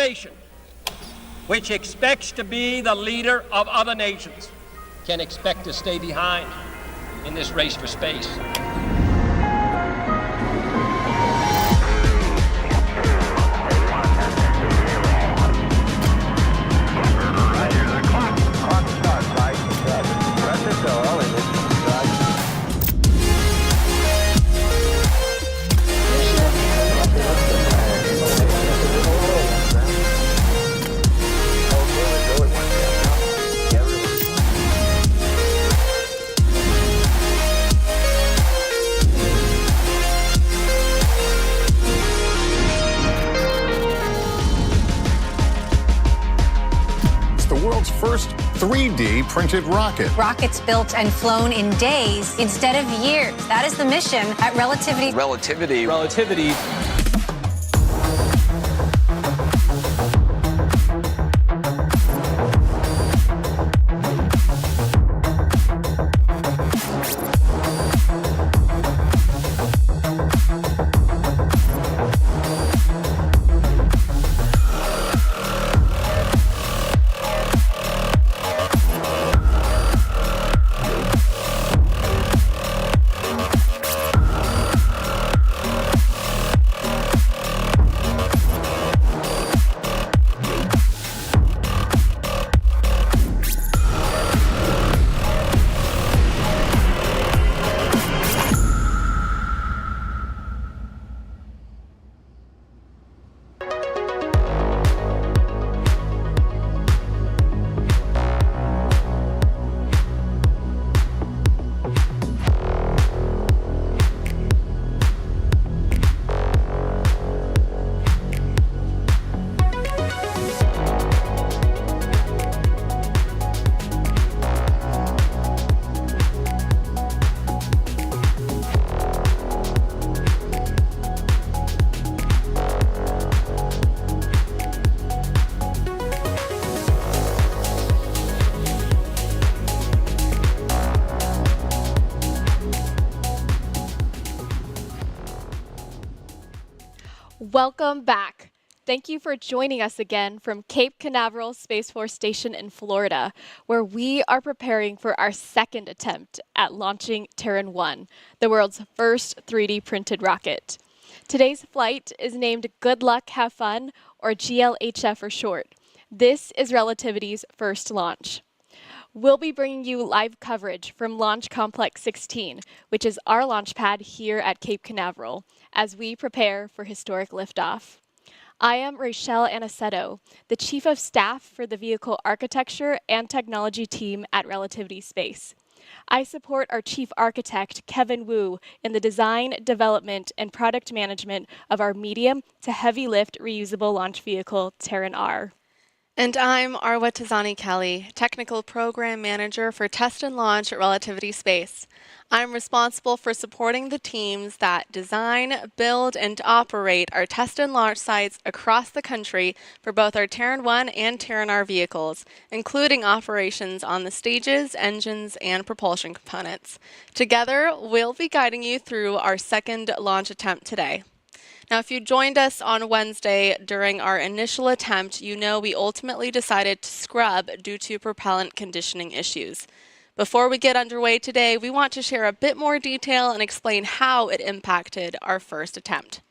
nation which expects to be the leader of other nations can expect to stay behind in this race for space. First 3D printed rocket. Rockets built and flown in days instead of years. That is the mission at Relativity. Relativity. Welcome back. Thank you for joining us again from Cape Canaveral Space Force Station in Florida, where we are preparing for our second attempt at launching Terran 1, the world's first 3D printed rocket. Today's flight is named Good Luck, Have Fun, or GLHF for short. This is Relativity's first launch. We'll be bringing you live coverage from Launch Complex 16, which is our launch pad here at Cape Canaveral, as we prepare for historic liftoff. I am Rochelle Aniceto, the Chief of Staff for the Vehicle Architecture and Technology team at Relativity Space. I support our Chief Architect, Kevin Wu, in the design, development, and product management of our medium to heavy lift reusable launch vehicle, Terran R. And I'm Arwa Tazani Kelly, Technical Program Manager for Test and Launch at Relativity Space. I'm responsible for supporting the teams that design, build, and operate our test and launch sites across the country for both our Terran 1 and Terran R vehicles, including operations on the stages, engines, and propulsion components. Together, we'll be guiding you through our second launch attempt today. Now, if you joined us on Wednesday during our initial attempt, you know we ultimately decided to scrub due to propellant conditioning issues. Before we get underway today, we want to share a bit more detail and explain how it impacted our first attempt.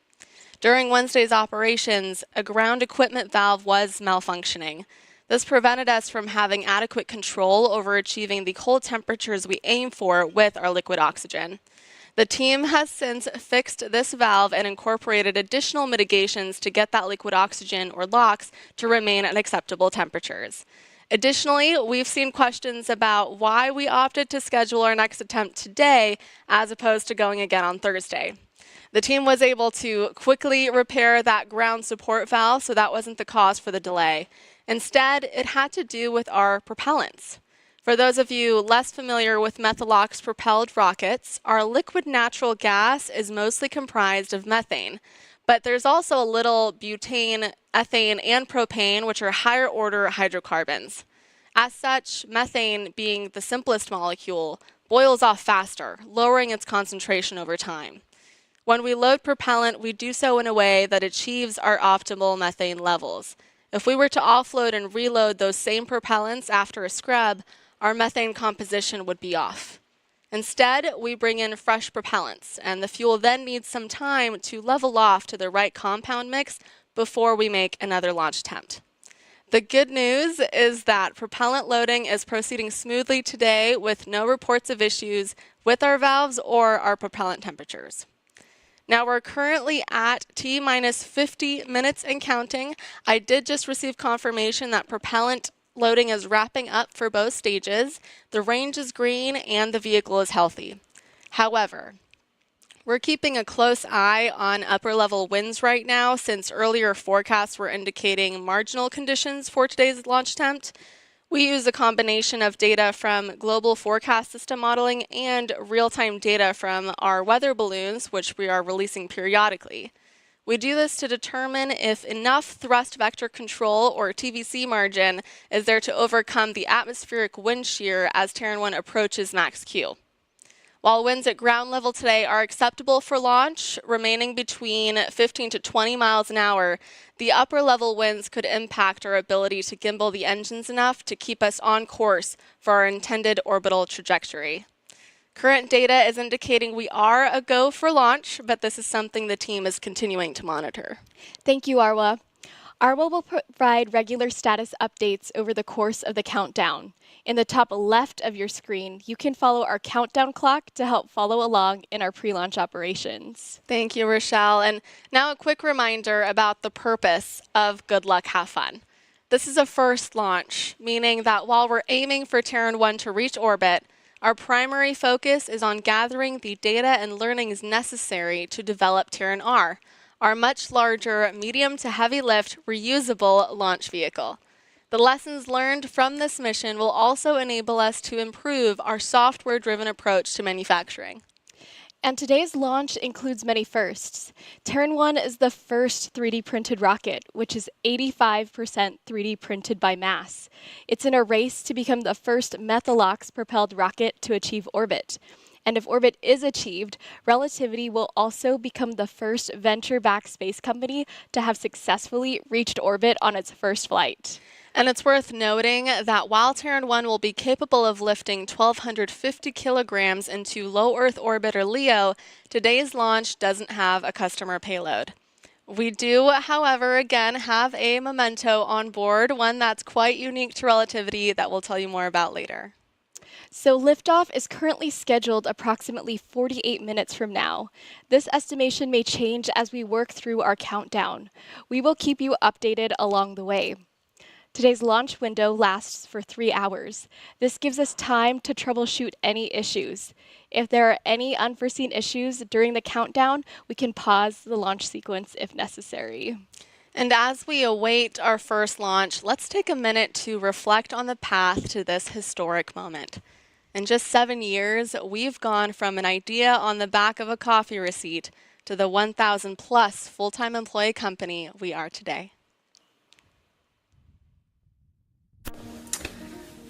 During Wednesday's operations, a ground equipment valve was malfunctioning. This prevented us from having adequate control over achieving the cold temperatures we aim for with our liquid oxygen. The team has since fixed this valve and incorporated additional mitigations to get that liquid oxygen, or LOX, to remain at acceptable temperatures. Additionally, we've seen questions about why we opted to schedule our next attempt today as opposed to going again on Thursday. The team was able to quickly repair that ground support valve, so that wasn't the cause for the delay. Instead, it had to do with our propellants. For those of you less familiar with Methalox-propelled rockets, our liquid natural gas is mostly comprised of methane, but there's also a little butane, ethane, and propane, which are higher order hydrocarbons. As such, methane, being the simplest molecule, boils off faster, lowering its concentration over time. When we load propellant, we do so in a way that achieves our optimal methane levels. If we were to offload and reload those same propellants after a scrub, our methane composition would be off. Instead, we bring in fresh propellants, and the fuel then needs some time to level off to the right compound mix before we make another launch attempt. The good news is that propellant loading is proceeding smoothly today with no reports of issues with our valves or our propellant temperatures. Now we're currently at T-minus 50 minutes and counting. I did just receive confirmation that propellant loading is wrapping up for both stages. The range is green and the vehicle is healthy. However, we're keeping a close eye on upper level winds right now, since earlier forecasts were indicating marginal conditions for today's launch attempt. We use a combination of data from global forecast system modeling and real-time data from our weather balloons, which we are releasing periodically. We do this to determine if enough thrust vector control, or TVC margin, is there to overcome the atmospheric wind shear as Terran 1 approaches max Q. While winds at ground level today are acceptable for launch, remaining between 15 to 20 miles an hour, the upper level winds could impact our ability to gimbal the engines enough to keep us on course for our intended orbital trajectory. Current data is indicating we are a go for launch, but this is something the team is continuing to monitor. Thank you, Arwa. Arwa will provide regular status updates over the course of the countdown. In the top left of your screen, you can follow our countdown clock to help follow along in our pre-launch operations. Thank you, Rochelle. And now a quick reminder about the purpose of Good Luck, Have Fun. This is a first launch, meaning that while we're aiming for Terran 1 to reach orbit, our primary focus is on gathering the data and learnings necessary to develop Terran R, our much larger medium to heavy lift reusable launch vehicle. The lessons learned from this mission will also enable us to improve our software-driven approach to manufacturing. And today's launch includes many firsts. Terran 1 is the first 3D printed rocket, which is 85% 3D printed by mass. It's in a race to become the first methalox-propelled rocket to achieve orbit. And if orbit is achieved, Relativity will also become the first venture-backed space company to have successfully reached orbit on its first flight. And it's worth noting that while Terran 1 will be capable of lifting 1,250 kilograms into low Earth orbit, or LEO, today's launch doesn't have a customer payload. We do, however, again, have a memento on board, one that's quite unique to Relativity that we'll tell you more about later. So liftoff is currently scheduled approximately 48 minutes from now. This estimation may change as we work through our countdown. We will keep you updated along the way. Today's launch window lasts for 3 hours. This gives us time to troubleshoot any issues. If there are any unforeseen issues during the countdown, we can pause the launch sequence if necessary. And as we await our first launch, let's take a minute to reflect on the path to this historic moment. In just 7 years, we've gone from an idea on the back of a coffee receipt to the 1,000 plus full-time employee company we are today.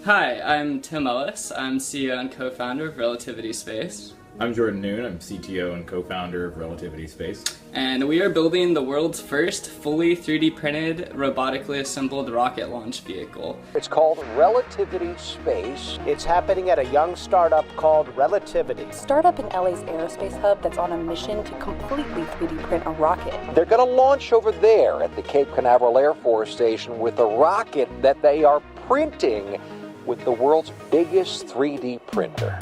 Hi, I'm Tim Ellis. I'm CEO and co-founder of Relativity Space. I'm Jordan Noon. I'm CTO and co-founder of Relativity Space. And we are building the world's first fully 3D printed, robotically assembled rocket launch vehicle. It's called Relativity Space. It's happening at a young startup called Relativity. Startup in LA's aerospace hub that's on a mission to completely 3D print a rocket. They're going to launch over there at the Cape Canaveral Air Force Station with a rocket that they are printing with the world's biggest 3D printer.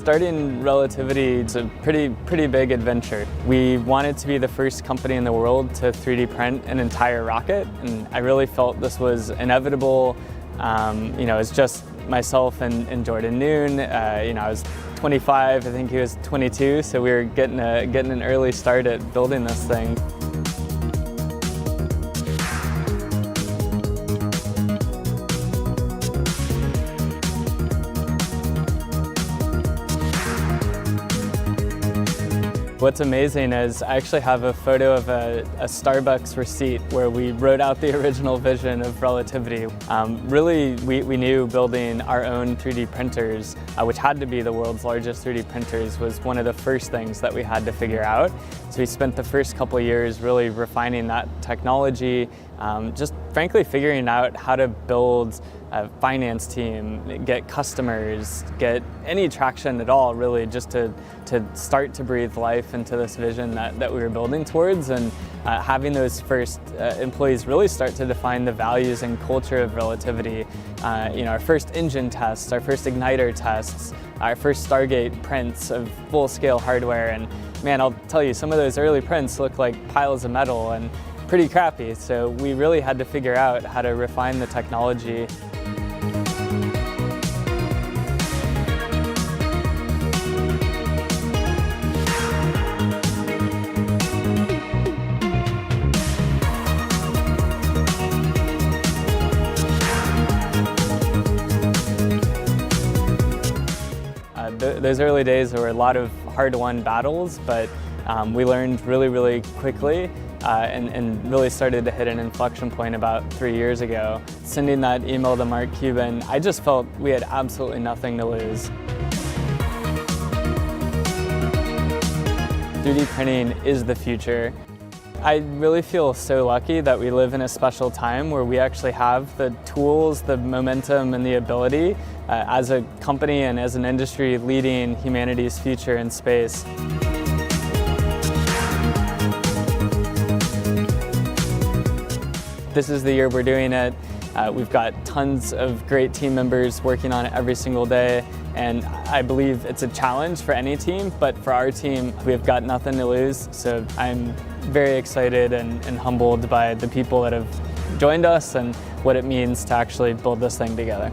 Starting Relativity is a pretty big adventure. We wanted to be the first company in the world to 3D print an entire rocket, and I really felt this was inevitable. It's just myself and Jordan Noon. I was 25, I think he was 22, so we were getting an early start at building this thing. What's amazing is I actually have a photo of a Starbucks receipt where we wrote out the original vision of Relativity. Really, we knew building our own 3D printers, which had to be the world's largest 3D printers, was one of the first things that we had to figure out. So we spent the first couple of years really refining that technology, just frankly figuring out how to build a finance team, get customers, get any traction at all, really, just to start to breathe life into this vision that we were building towards, and having those first employees really start to define the values and culture of Relativity. Our first engine tests, our first igniter tests, our first Stargate prints of full-scale hardware, and man, I'll tell you, some of those early prints look like piles of metal and pretty crappy, so we really had to figure out how to refine the technology. Those early days, there were a lot of hard-won battles, but we learned really quickly and really started to hit an inflection point about 3 years ago. Sending that email to Mark Cuban, I just felt we had absolutely nothing to lose. 3D printing is the future. I really feel so lucky that we live in a special time where we actually have the tools, the momentum, and the ability as a company and as an industry leading humanity's future in space. This is the year we're doing it. We've got tons of great team members working on it every single day, and I believe it's a challenge for any team, but for our team, we've got nothing to lose. So I'm very excited and humbled by the people that have joined us and what it means to actually build this thing together.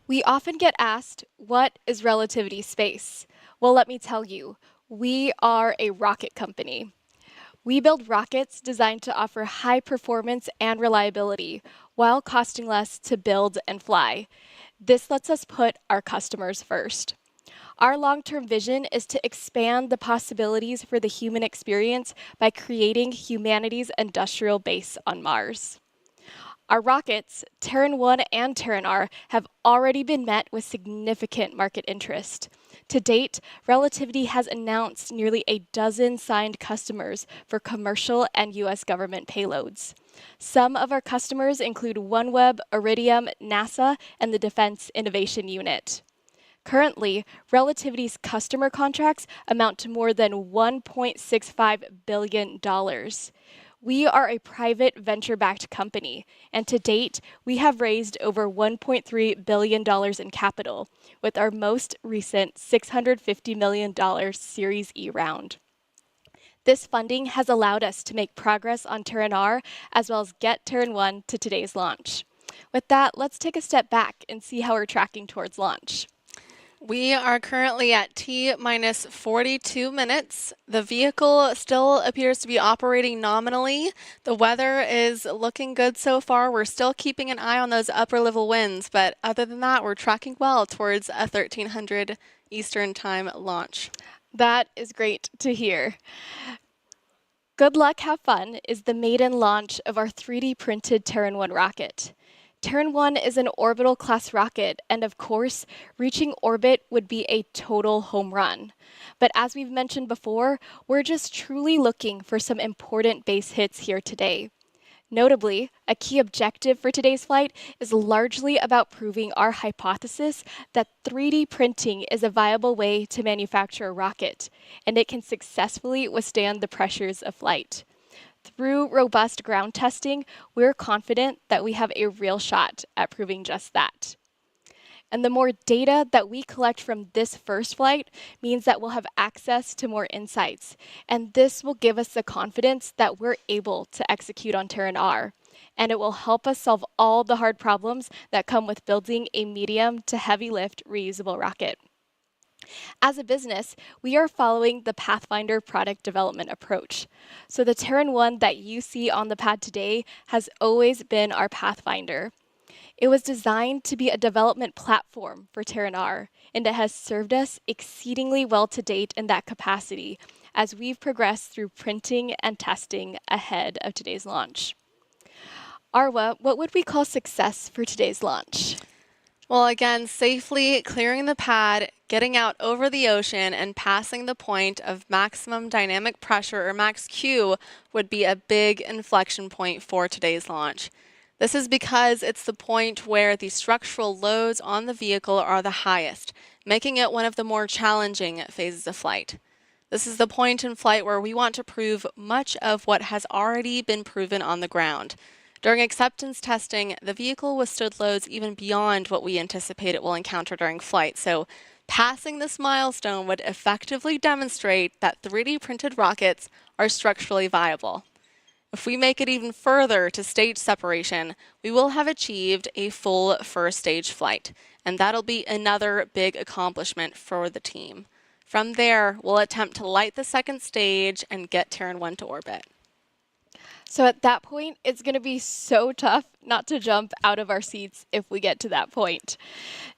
We often get asked, what is Relativity Space? Well, let me tell you, we are a rocket company. We build rockets designed to offer high performance and reliability while costing less to build and fly. This lets us put our customers first. Our long-term vision is to expand the possibilities for the human experience by creating humanity's industrial base on Mars. Our rockets, Terran 1 and Terran R, have already been met with significant market interest. To date, Relativity has announced nearly a dozen signed customers for commercial and U.S. government payloads. Some of our customers include OneWeb, Iridium, NASA, and the Defense Innovation Unit. Currently, Relativity's customer contracts amount to more than $1.65 billion. We are a private venture-backed company, and to date, we have raised over $1.3 billion in capital, with our most recent $650 million Series E round. This funding has allowed us to make progress on Terran R, as well as get Terran 1 to today's launch. With that, let's take a step back and see how we're tracking towards launch. We are currently at T-minus 42 minutes. The vehicle still appears to be operating nominally. The weather is looking good so far. We're still keeping an eye on those upper level winds, but other than that, we're tracking well towards a 1300 Eastern Time launch. That is great to hear. Good luck, have fun is the maiden launch of our 3D printed Terran 1 rocket. Terran 1 is an orbital class rocket, and of course, reaching orbit would be a total home run. But as we've mentioned before, we're just truly looking for some important base hits here today. Notably, a key objective for today's flight is largely about proving our hypothesis that 3D printing is a viable way to manufacture a rocket, and it can successfully withstand the pressures of flight. Through robust ground testing, we're confident that we have a real shot at proving just that. And the more data that we collect from this first flight means that we'll have access to more insights. And this will give us the confidence that we're able to execute on Terran R. And it will help us solve all the hard problems that come with building a medium to heavy lift reusable rocket. As a business, we are following the Pathfinder product development approach. So the Terran 1 that you see on the pad today has always been our Pathfinder. It was designed to be a development platform for Terran R, and it has served us exceedingly well to date in that capacity as we've progressed through printing and testing ahead of today's launch. Arwa, what would we call success for today's launch? Well, again, safely clearing the pad, getting out over the ocean, and passing the point of maximum dynamic pressure, or max Q, would be a big inflection point for today's launch. This is because it's the point where the structural loads on the vehicle are the highest, making it one of the more challenging phases of flight. This is the point in flight where we want to prove much of what has already been proven on the ground. During acceptance testing, the vehicle withstood loads even beyond what we anticipate it will encounter during flight, so passing this milestone would effectively demonstrate that 3D printed rockets are structurally viable. If we make it even further to stage separation, we will have achieved a full first stage flight, and that'll be another big accomplishment for the team. From there, we'll attempt to light the second stage and get Terran 1 to orbit. So at that point, it's going to be so tough not to jump out of our seats if we get to that point.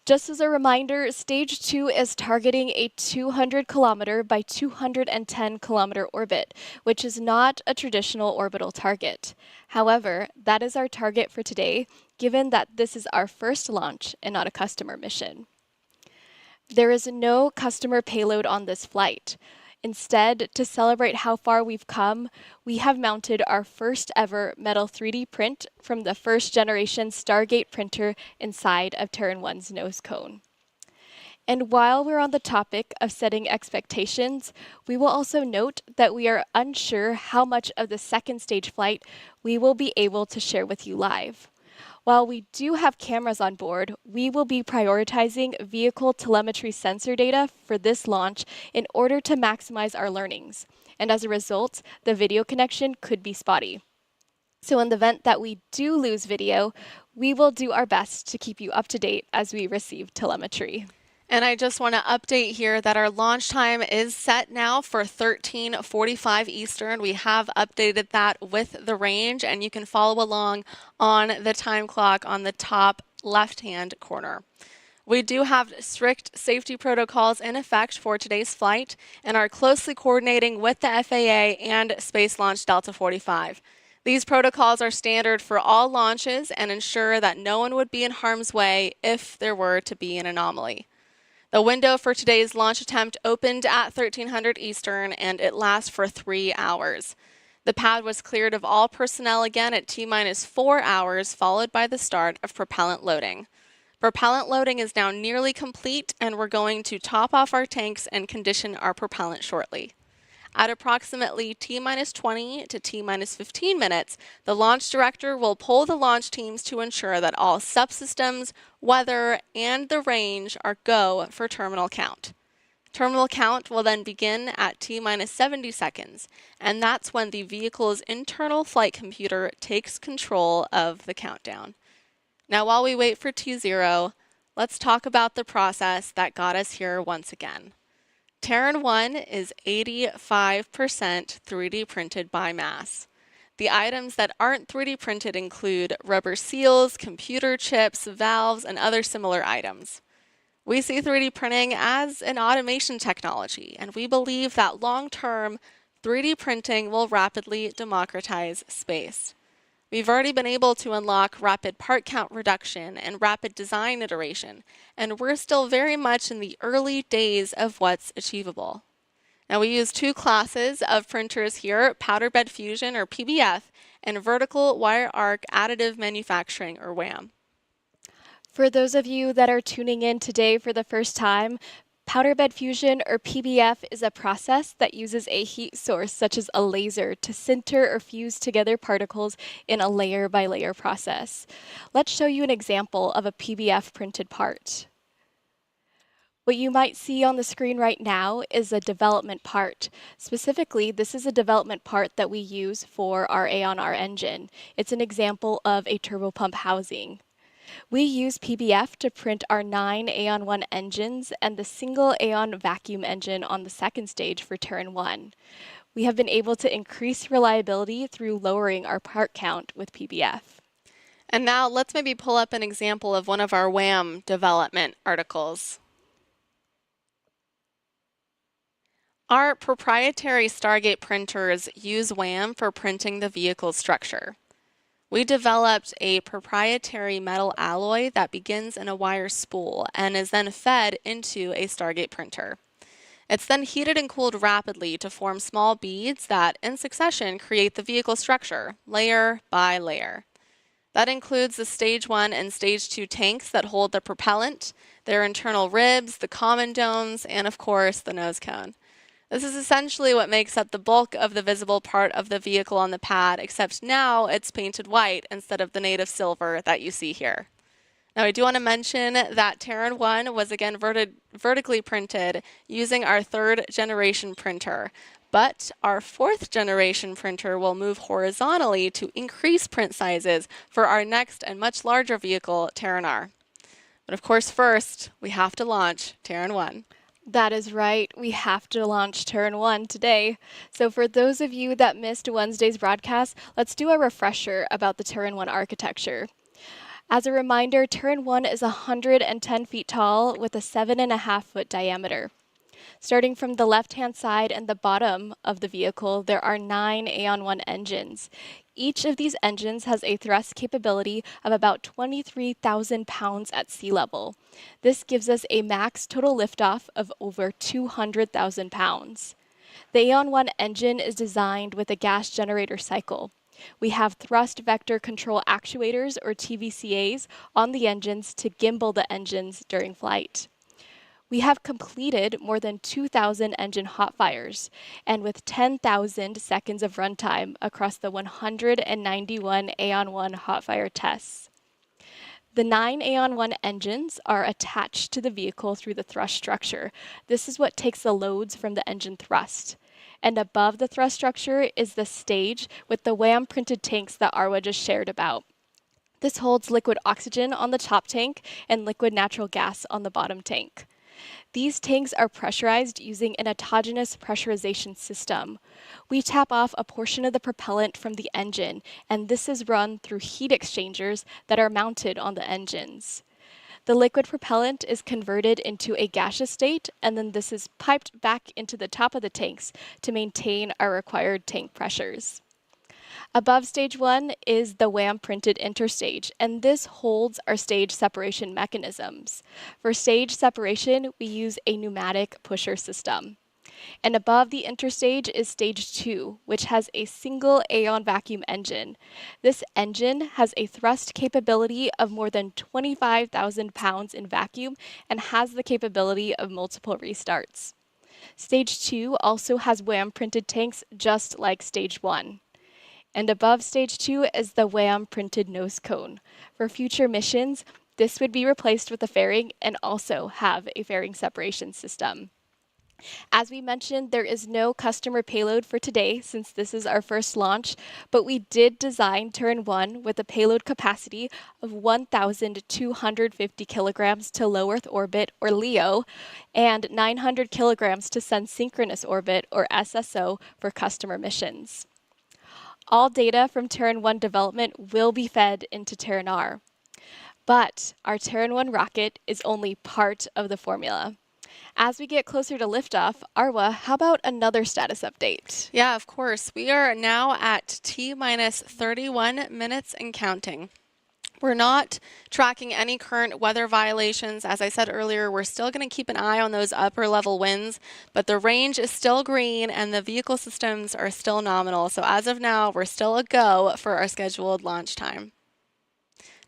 Just as a reminder, Stage 2 is targeting a 200 kilometer by 210 kilometer orbit, which is not a traditional orbital target. However, that is our target for today, given that this is our first launch and not a customer mission. There is no customer payload on this flight. Instead, to celebrate how far we've come, we have mounted our first ever metal 3D print from the first generation Stargate printer inside of Terran 1's nose cone. And while we're on the topic of setting expectations, we will also note that we are unsure how much of the second stage flight we will be able to share with you live. While we do have cameras on board, we will be prioritizing vehicle telemetry sensor data for this launch in order to maximize our learnings. And as a result, the video connection could be spotty. So in the event that we do lose video, we will do our best to keep you up to date as we receive telemetry. And I just want to update here that our launch time is set now for 13:45 Eastern. We have updated that with the range, and you can follow along on the time clock on the top left-hand corner. We do have strict safety protocols in effect for today's flight and are closely coordinating with the FAA and Space Launch Delta 45. These protocols are standard for all launches and ensure that no one would be in harm's way if there were to be an anomaly. The window for today's launch attempt opened at 1300 Eastern, and it lasts for 3 hours. The pad was cleared of all personnel again at T-minus 4 hours, followed by the start of propellant loading. Propellant loading is now nearly complete, and we're going to top off our tanks and condition our propellant shortly. At approximately T-minus 20 to T-minus 15 minutes, the launch director will poll the launch teams to ensure that all subsystems, weather, and the range are go for terminal count. Terminal count will then begin at T-minus 70 seconds, and that's when the vehicle's internal flight computer takes control of the countdown. Now, while we wait for T0, let's talk about the process that got us here once again. Terran 1 is 85% 3D printed by mass. The items that aren't 3D printed include rubber seals, computer chips, valves, and other similar items. We see 3D printing as an automation technology, and we believe that long-term 3D printing will rapidly democratize space. We've already been able to unlock rapid part count reduction and rapid design iteration, and we're still very much in the early days of what's achievable. Now, we use 2 classes of printers here, powder bed fusion, or PBF, and vertical wire arc additive manufacturing, or WAM. For those of you that are tuning in today for the first time, powder bed fusion, or PBF, is a process that uses a heat source such as a laser to sinter or fuse together particles in a layer by layer process. Let's show you an example of a PBF printed part. What you might see on the screen right now is a development part. Specifically, this is a development part that we use for our Aeon R engine. It's an example of a turbopump housing. We use PBF to print our 9 Aeon 1 engines and the single Aeon vacuum engine on the second stage for Terran 1. We have been able to increase reliability through lowering our part count with PBF. And now let's maybe pull up an example of one of our WAM development articles. Our proprietary Stargate printers use WAM for printing the vehicle structure. We developed a proprietary metal alloy that begins in a wire spool and is then fed into a Stargate printer. It's then heated and cooled rapidly to form small beads that, in succession, create the vehicle structure, layer by layer. That includes the Stage 1 and Stage 2 tanks that hold the propellant, their internal ribs, the common domes, and of course, the nose cone. This is essentially what makes up the bulk of the visible part of the vehicle on the pad, except now it's painted white instead of the native silver that you see here. Now, I do want to mention that Terran 1 was again vertically printed using our 3rd generation printer, but our 4th generation printer will move horizontally to increase print sizes for our next and much larger vehicle, Terran R. But of course, first, we have to launch Terran 1. That is right. We have to launch Terran 1 today. So for those of you that missed Wednesday's broadcast, let's do a refresher about the Terran 1 architecture. As a reminder, Terran 1 is 110 feet tall with a 7.5 foot diameter. Starting from the left-hand side and the bottom of the vehicle, there are 9 Aeon 1 engines. Each of these engines has a thrust capability of about 23,000 pounds at sea level. This gives us a max total liftoff of over 200,000 pounds. The Aeon 1 engine is designed with a gas generator cycle. We have thrust vector control actuators, or TVCAs, on the engines to gimbal the engines during flight. We have completed more than 2,000 engine hot fires, and with 10,000 seconds of runtime across the 191 Aeon 1 hot fire tests. The 9 Aeon 1 engines are attached to the vehicle through the thrust structure. This is what takes the loads from the engine thrust. And above the thrust structure is the stage with the WAM printed tanks that Arwa just shared about. This holds liquid oxygen on the top tank and liquid natural gas on the bottom tank. These tanks are pressurized using an autogenous pressurization system. We tap off a portion of the propellant from the engine, and this is run through heat exchangers that are mounted on the engines. The liquid propellant is converted into a gaseous state, and then this is piped back into the top of the tanks to maintain our required tank pressures. Above stage 1 is the WAM printed interstage, and this holds our stage separation mechanisms. For stage separation, we use a pneumatic pusher system. And above the interstage is stage 2, which has a single Aeon vacuum engine. This engine has a thrust capability of more than 25,000 pounds in vacuum and has the capability of multiple restarts. Stage 2 also has WAM printed tanks just like stage 1. And above stage 2 is the WAM printed nose cone. For future missions, this would be replaced with a fairing and also have a fairing separation system. As we mentioned, there is no customer payload for today since this is our first launch, but we did design Terran 1 with a payload capacity of 1,250 kilograms to low Earth orbit, or LEO, and 900 kilograms to sun synchronous orbit, or SSO, for customer missions. All data from Terran 1 development will be fed into Terran R. But our Terran 1 rocket is only part of the formula. As we get closer to liftoff, Arwa, how about another status update? Yeah, of course. We are now at T-minus 31 minutes and counting. We're not tracking any current weather violations. As I said earlier, we're still going to keep an eye on those upper level winds, but the range is still green and the vehicle systems are still nominal. So as of now, we're still a go for our scheduled launch time.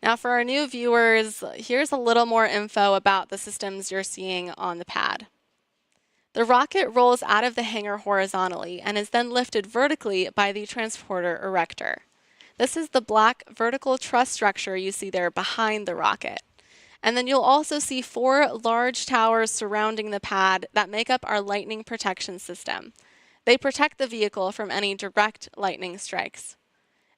Now for our new viewers, here's a little more info about the systems you're seeing on the pad. The rocket rolls out of the hangar horizontally and is then lifted vertically by the transporter erector. This is the black vertical truss structure you see there behind the rocket. And then you'll also see 4 large towers surrounding the pad that make up our lightning protection system. They protect the vehicle from any direct lightning strikes.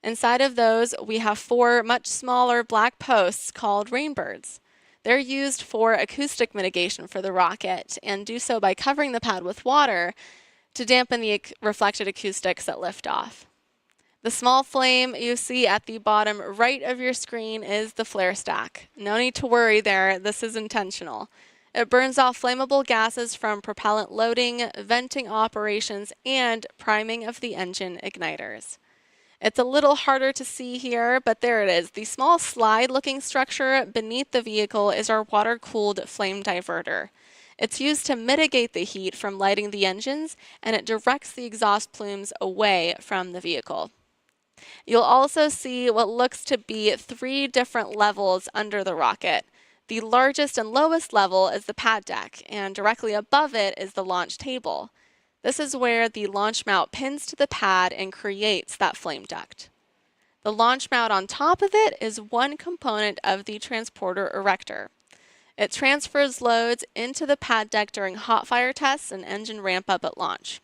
Inside of those, we have 4 much smaller black posts called rainbirds. They're used for acoustic mitigation for the rocket and do so by covering the pad with water to dampen the reflected acoustics at liftoff. The small flame you see at the bottom right of your screen is the flare stack. No need to worry there, this is intentional. It burns off flammable gases from propellant loading, venting operations, and priming of the engine igniters. It's a little harder to see here, but there it is. The small slide-looking structure beneath the vehicle is our water-cooled flame diverter. It's used to mitigate the heat from lighting the engines, and it directs the exhaust plumes away from the vehicle. You'll also see what looks to be 3 different levels under the rocket. The largest and lowest level is the pad deck, and directly above it is the launch table. This is where the launch mount pins to the pad and creates that flame duct. The launch mount on top of it is one component of the transporter erector. It transfers loads into the pad deck during hot fire tests and engine ramp up at launch.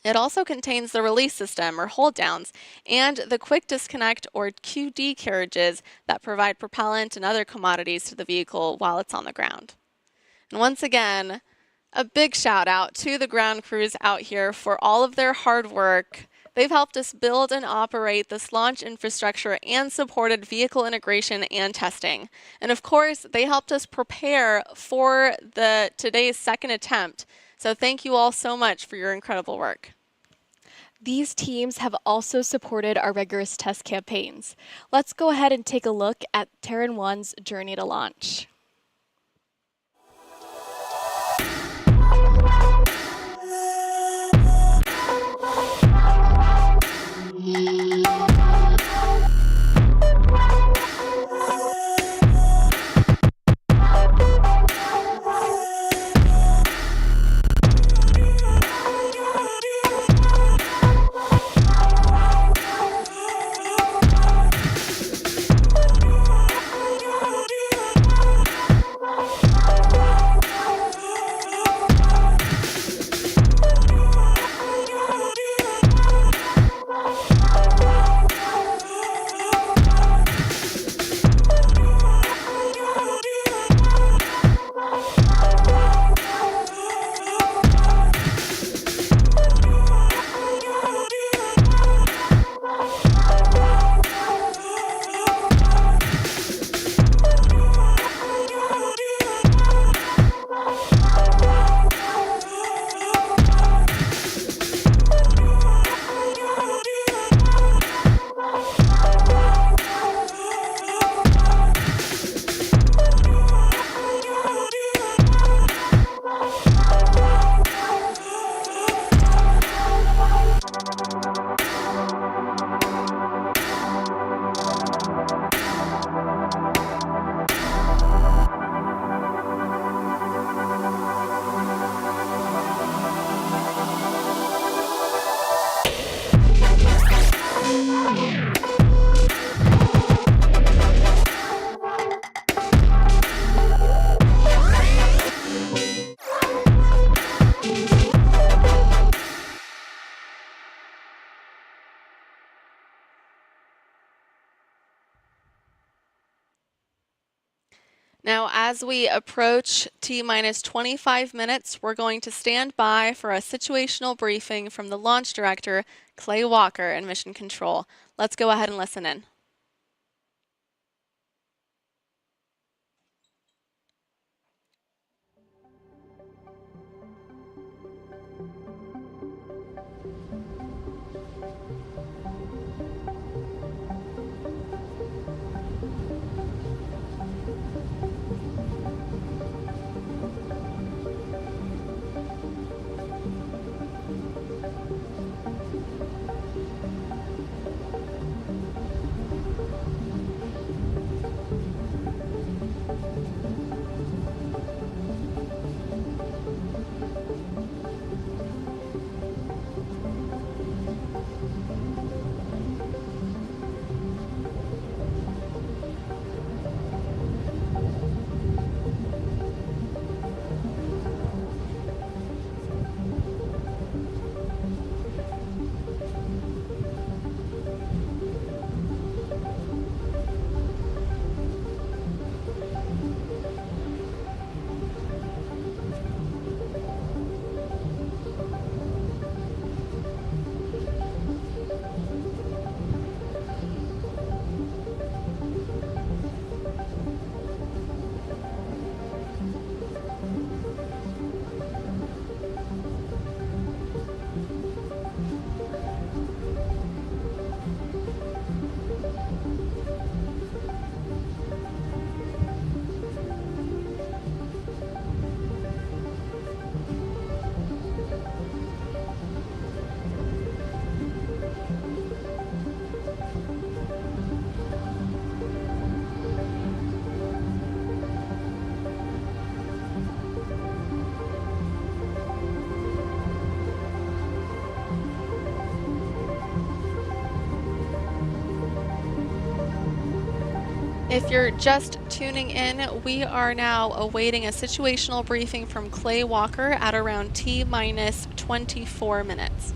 It also contains the release system, or hold downs, and the quick disconnect, or QD carriages that provide propellant and other commodities to the vehicle while it's on the ground. And once again, a big shout out to the ground crews out here for all of their hard work. They've helped us build and operate this launch infrastructure and supported vehicle integration and testing. And of course, they helped us prepare for today's second attempt. So thank you all so much for your incredible work. These teams have also supported our rigorous test campaigns. Let's go ahead and take a look at Terran 1's journey to launch. Now, as we approach T-minus 25 minutes, we're going to stand by for a situational briefing from the launch director, Clay Walker, in Mission Control. Let's go ahead and listen in. If you're just tuning in, we are now awaiting a situational briefing from Clay Walker at around T-minus 24 minutes.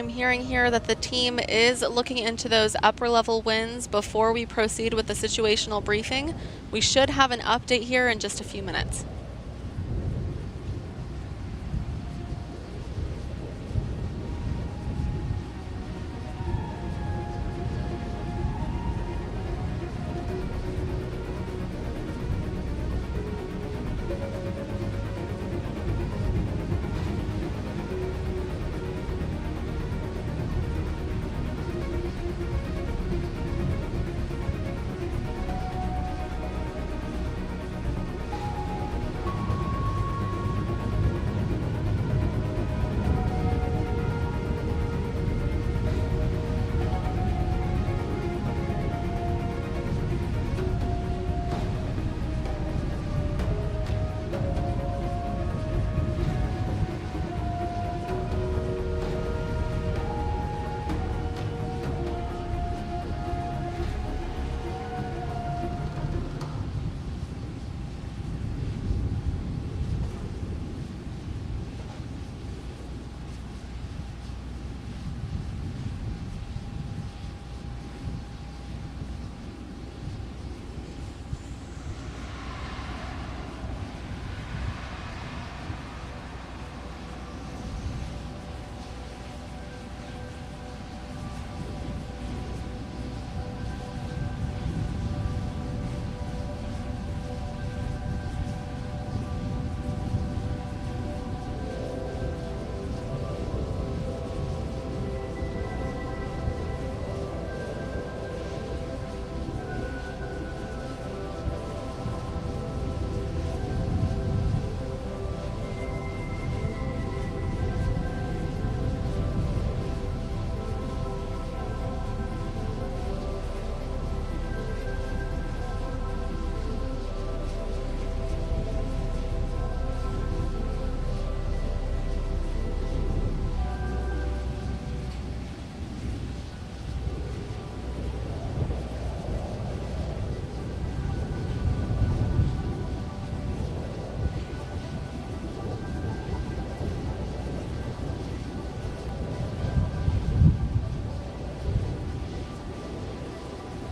I'm hearing here that the team is looking into those upper level winds before we proceed with the situational briefing. We should have an update here in just a few minutes.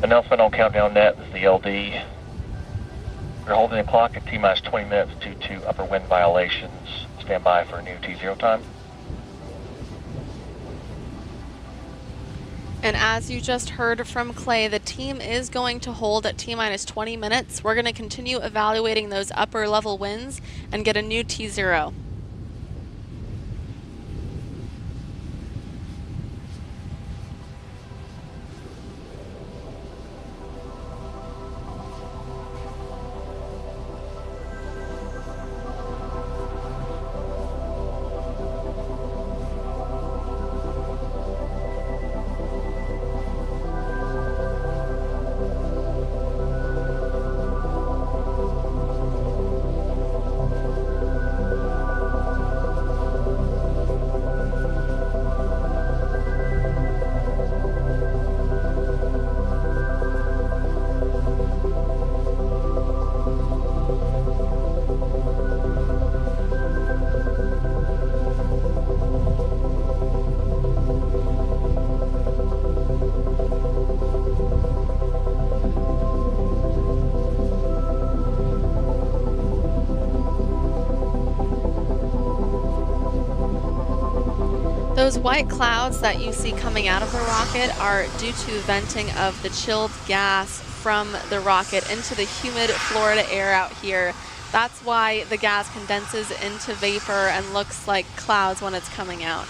Announcement on countdown net, this is the LD. We're holding the clock at T-minus 20 minutes due to upper wind violations. Stand by for new T0 time. And as you just heard from Clay, the team is going to hold at T-minus 20 minutes. We're going to continue evaluating those upper level winds and get a new T0. Those white clouds that you see coming out of the rocket are due to venting of the chilled gas from the rocket into the humid Florida air out here. That's why the gas condenses into vapor and looks like clouds when it's coming out.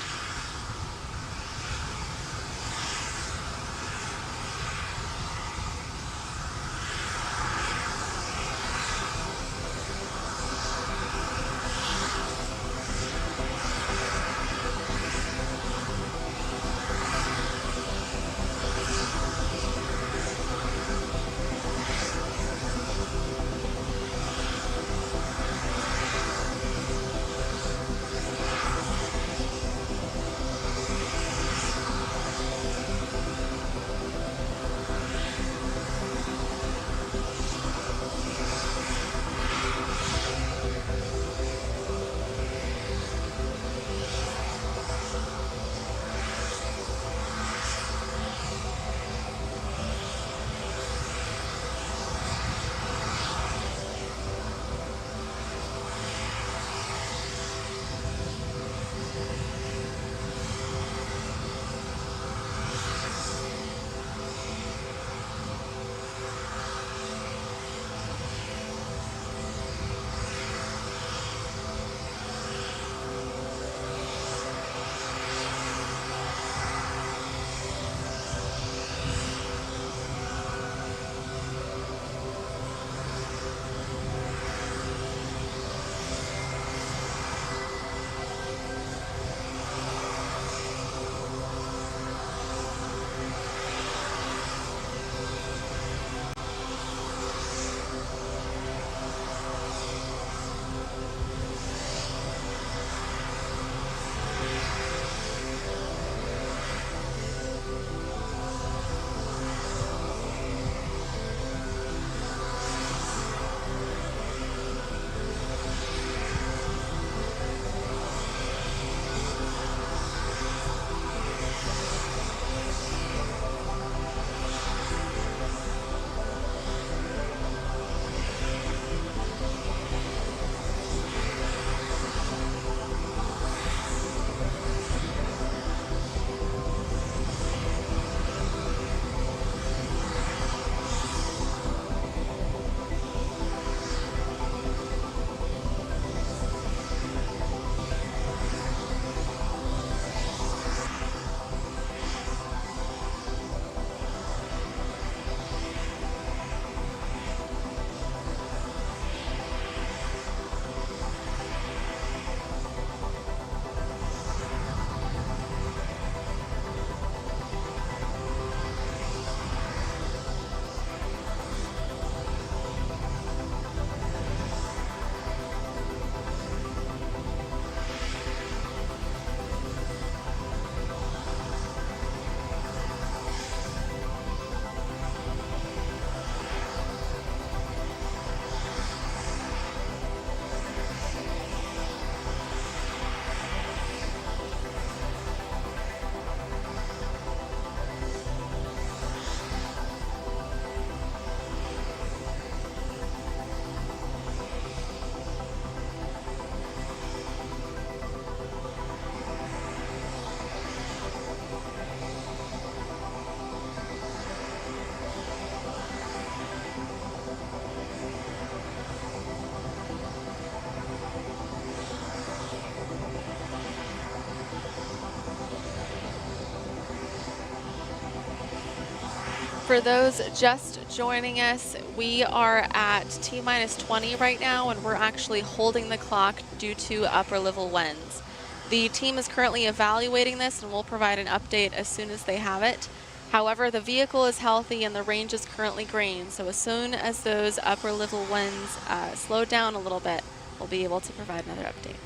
For those just joining us, we are at T-minus 20 right now, and we're actually holding the clock due to upper level winds. The team is currently evaluating this, and we'll provide an update as soon as they have it. However, the vehicle is healthy and the range is currently green, so as soon as those upper level winds slow down a little bit, we'll be able to provide another update.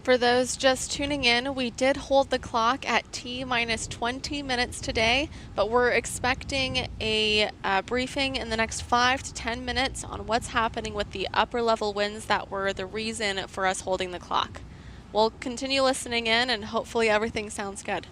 For those just tuning in, we did hold the clock at T-minus 20 minutes today, but we're expecting a briefing in the next 5 to 10 minutes on what's happening with the upper level winds that were the reason for us holding the clock. We'll continue listening in and hopefully everything sounds good.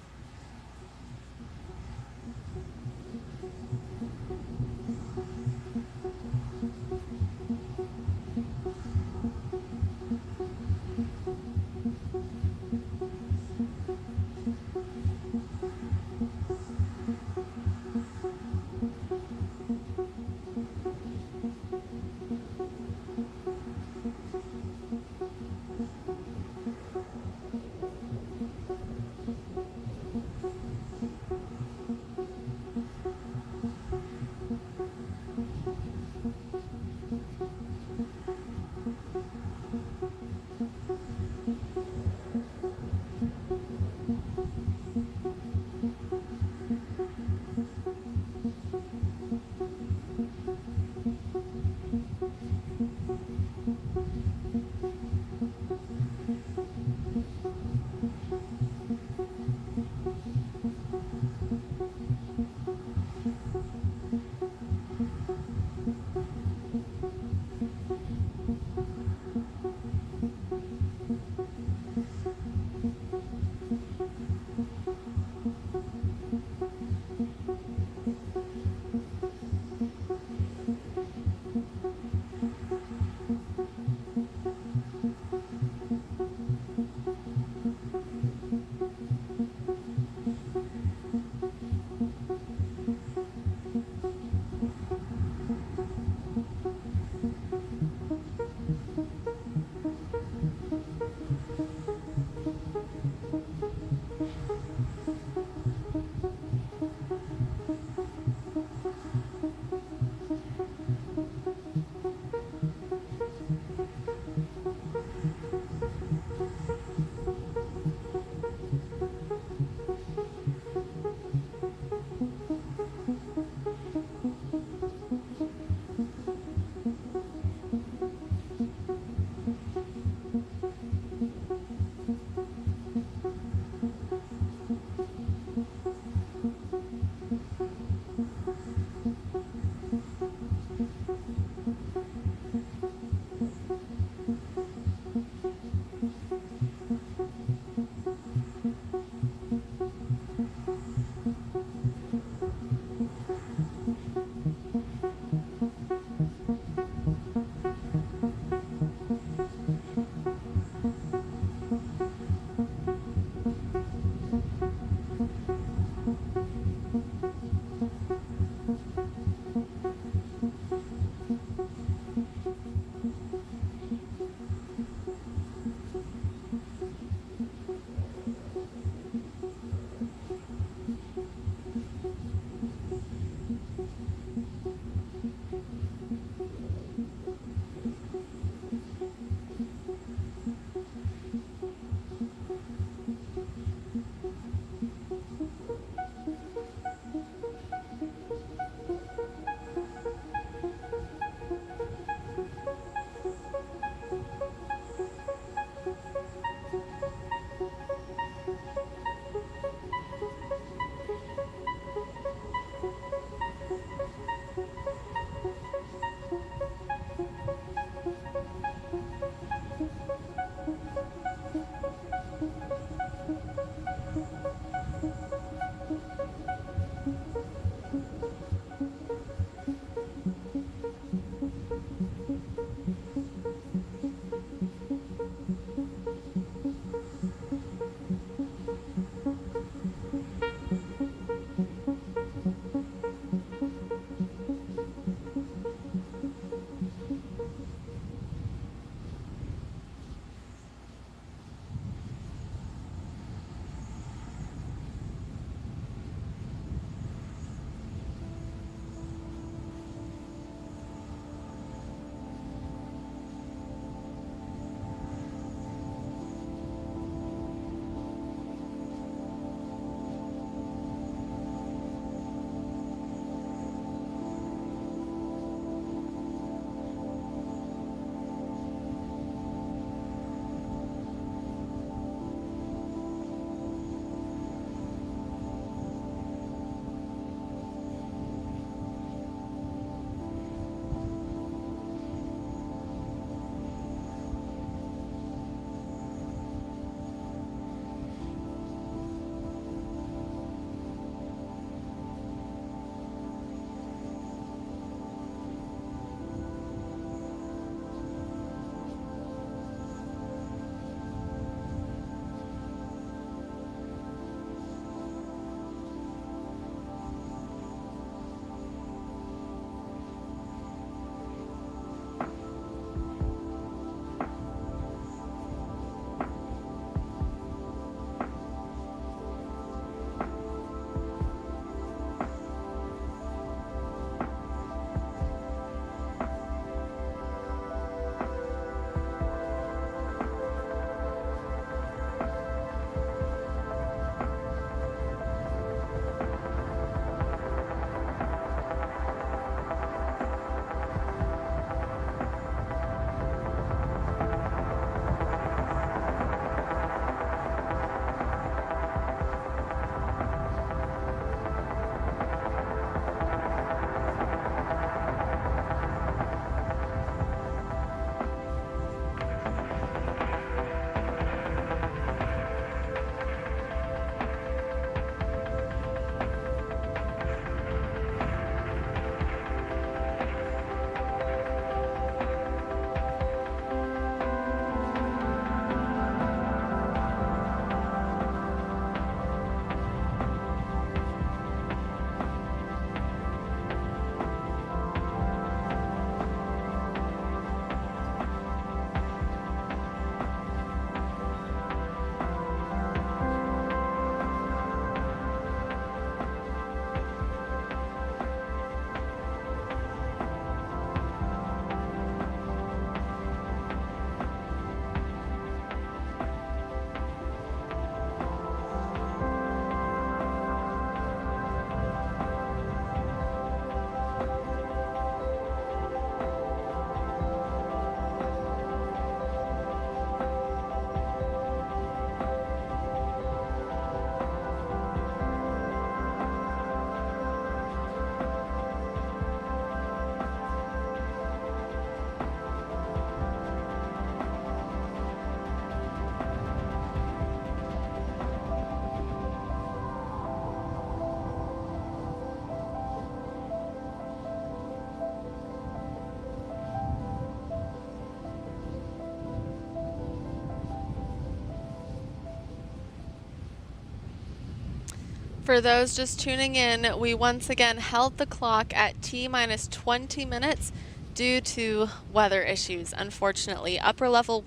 For those just tuning in, we once again held the clock at T-minus 20 minutes due to weather issues. Unfortunately, upper level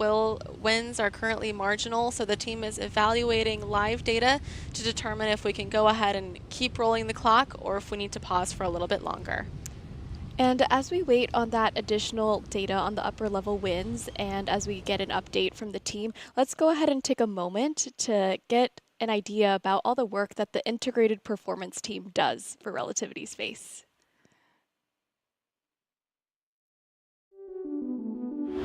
winds are currently marginal, so the team is evaluating live data to determine if we can go ahead and keep rolling the clock or if we need to pause for a little bit longer. And as we wait on that additional data on the upper level winds and as we get an update from the team, let's go ahead and take a moment to get an idea about all the work that the integrated performance team does for Relativity Space.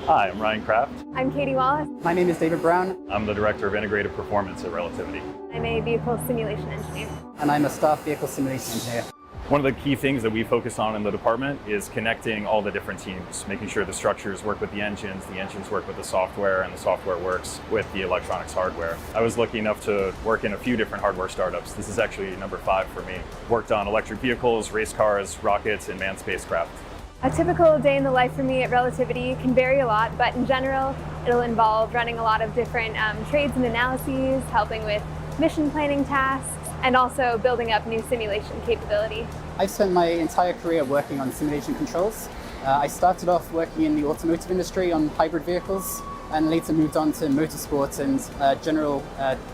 Hi, I'm Ryan Kraft. I'm Katie Wallace. My name is David Brown. I'm the Director of Integrated Performance at Relativity. I'm a vehicle simulation engineer. And I'm a staff vehicle simulation engineer. One of the key things that we focus on in the department is connecting all the different teams, making sure the structures work with the engines work with the software, and the software works with the electronics hardware. I was lucky enough to work in a few different hardware startups. This is actually number 5 for me. Worked on electric vehicles, race cars, rockets, and manned spacecraft. A typical day in the life for me at Relativity can vary a lot, but in general, it'll involve running a lot of different trades and analyses, helping with mission planning tasks, and also building up new simulation capability. I've spent my entire career working on simulation controls. I started off working in the automotive industry on hybrid vehicles, and later moved on to motorsports and general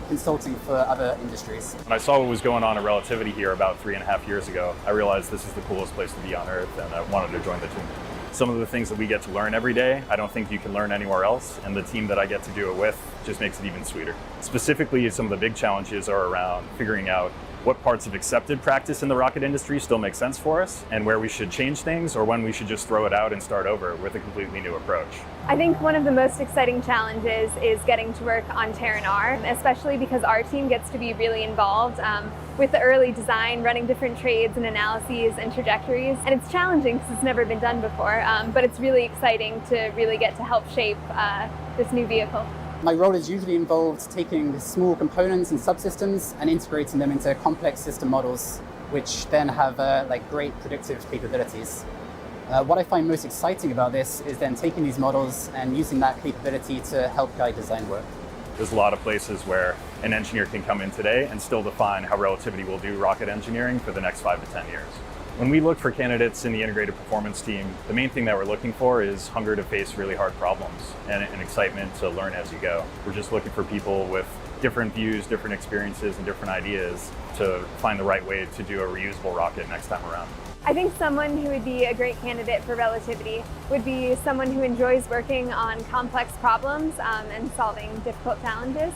consulting for other industries. When I saw what was going on at Relativity here about 3.5 years ago, I realized this is the coolest place to be on Earth, and I wanted to join the team. Some of the things that we get to learn every day, I don't think you can learn anywhere else, and the team that I get to do it with just makes it even sweeter. Specifically, some of the big challenges are around figuring out what parts of accepted practice in the rocket industry still make sense for us, and where we should change things, or when we should just throw it out and start over with a completely new approach. I think one of the most exciting challenges is getting to work on Terran R, especially because our team gets to be really involved with the early design, running different trades and analyses and trajectories. And it's challenging because it's never been done before, but it's really exciting to really get to help shape this new vehicle. My role is usually involved taking small components and subsystems and integrating them into complex system models, which then have great predictive capabilities. What I find most exciting about this is then taking these models and using that capability to help guide design work. There's a lot of places where an engineer can come in today and still define how Relativity will do rocket engineering for the next 5 to 10 years. When we look for candidates in the integrated performance team, the main thing that we're looking for is hunger to face really hard problems and excitement to learn as you go. We're just looking for people with different views, different experiences, and different ideas to find the right way to do a reusable rocket next time around. I think someone who would be a great candidate for Relativity would be someone who enjoys working on complex problems and solving difficult challenges.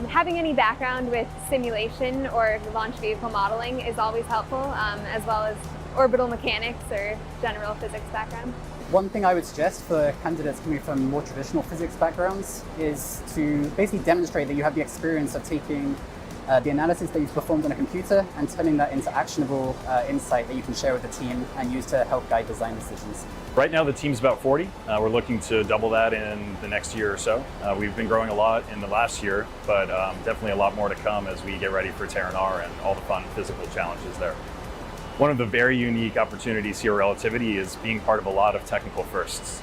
Having any background with simulation or launch vehicle modeling is always helpful, as well as orbital mechanics or general physics background. One thing I would suggest for candidates coming from more traditional physics backgrounds is to basically demonstrate that you have the experience of taking the analysis that you've performed on a computer and turning that into actionable insight that you can share with the team and use to help guide design decisions. Right now the team's about 40. We're looking to double that in the next year or so. We've been growing a lot in the last year, but definitely a lot more to come as we get ready for Terran R and all the fun physical challenges there. One of the very unique opportunities here at Relativity is being part of a lot of technical firsts.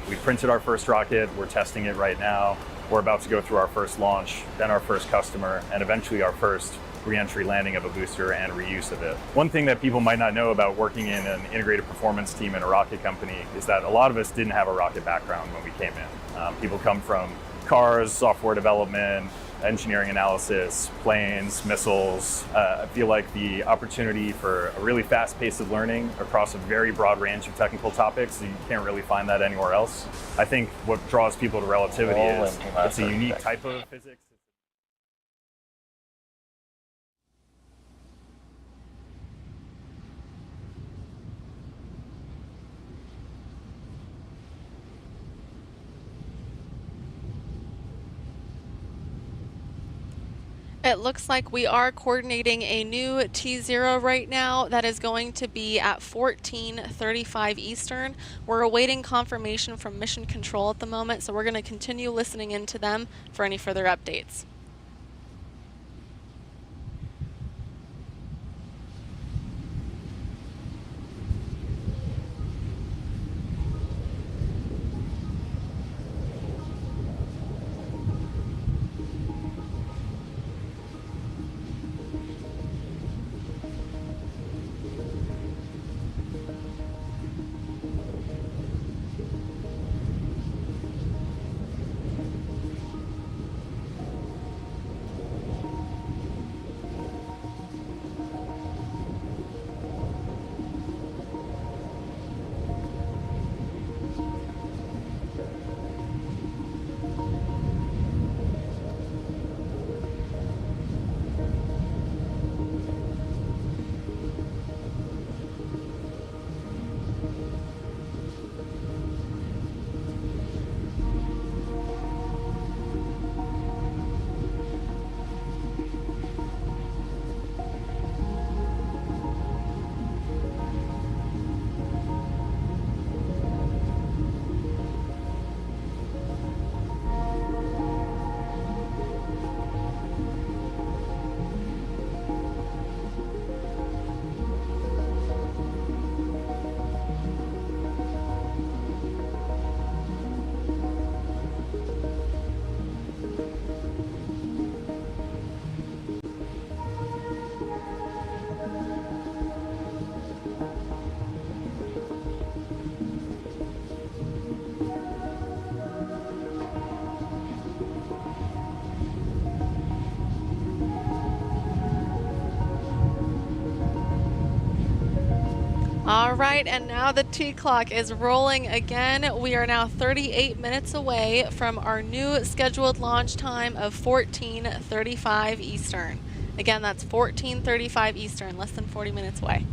We printed our first rocket, we're testing it right now. We're about to go through our first launch, then our first customer, and eventually our first re-entry landing of a booster and reuse of it. One thing that people might not know about working in an integrated performance team in a rocket company is that a lot of us didn't have a rocket background when we came in. People come from cars, software development, engineering analysis, planes, missiles. I feel like the opportunity for a really fast pace of learning across a very broad range of technical topics, you can't really find that anywhere else. I think what draws people to Relativity is it's a unique type of physics. It looks like we are coordinating a new T0 right now that is going to be at 14:35 Eastern. We're awaiting confirmation from Mission Control at the moment, so we're going to continue listening into them for any further updates. All right, and now the T clock is rolling again. We are now 38 minutes away from our new scheduled launch time of 14:35 Eastern. Again, that's 14:35 Eastern, less than 40 minutes away.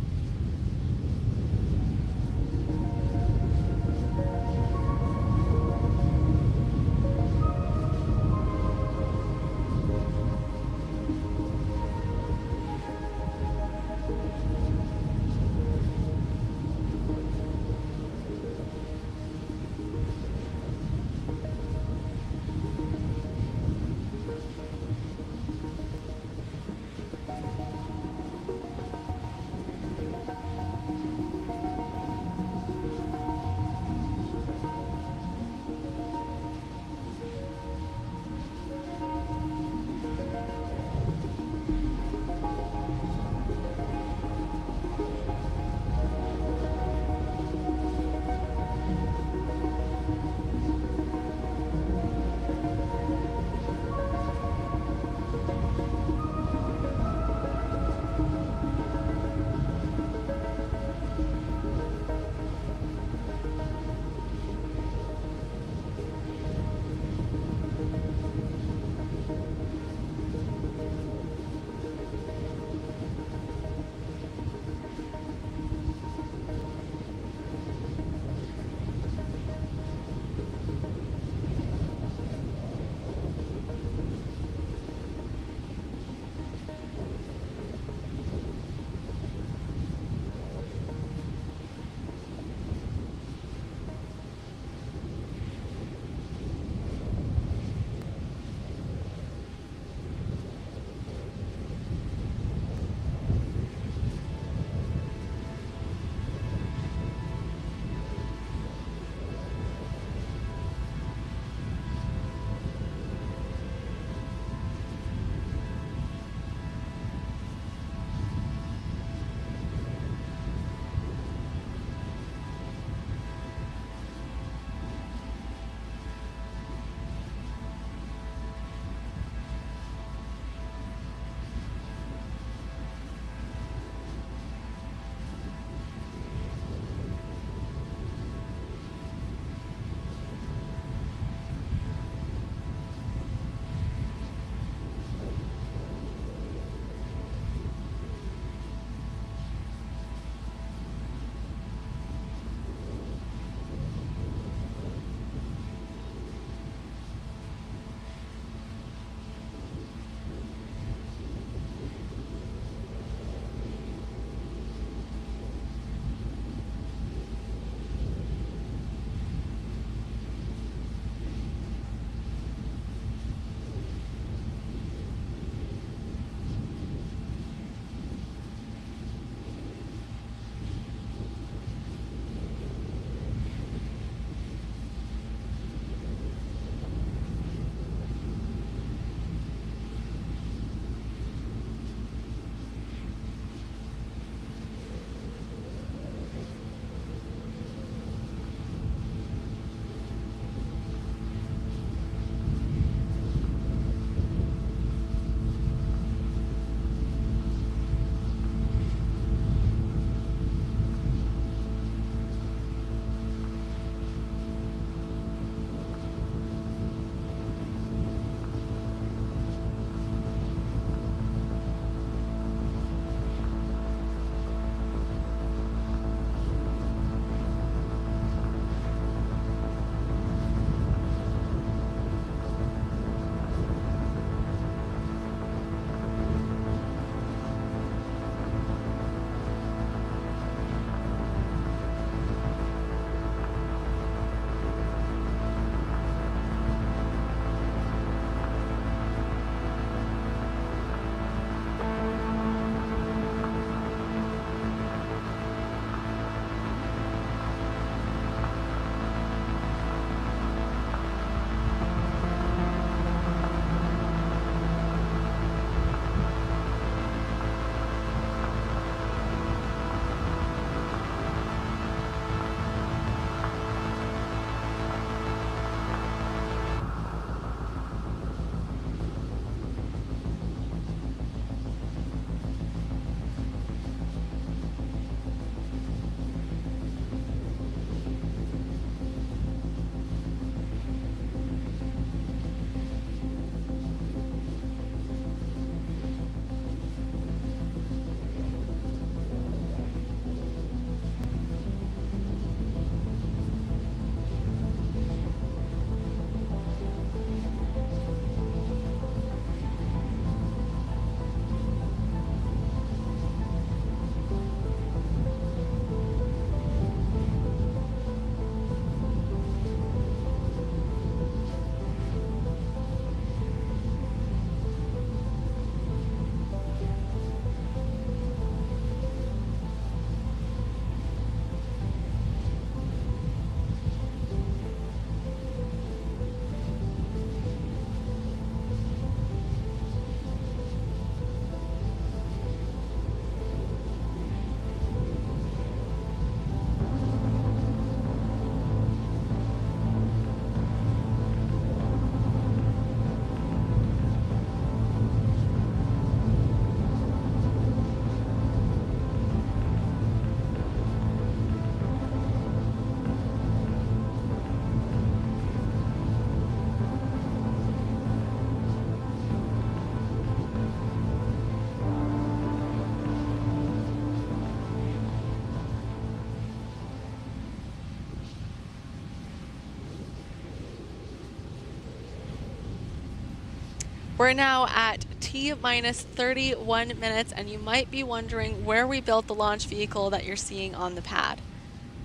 We're now at T-minus 31 minutes, and you might be wondering where we built the launch vehicle that you're seeing on the pad.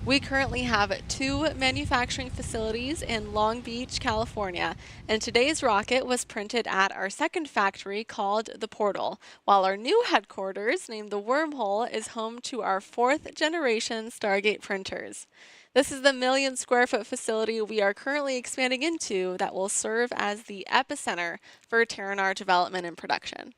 We currently have 2 manufacturing facilities in Long Beach, California, and today's rocket was printed at our second factory called the Portal, while our new headquarters, named the Wormhole, is home to our 4th generation Stargate printers. This is the 1 million square foot facility we are currently expanding into that will serve as the epicenter for Terran development and production.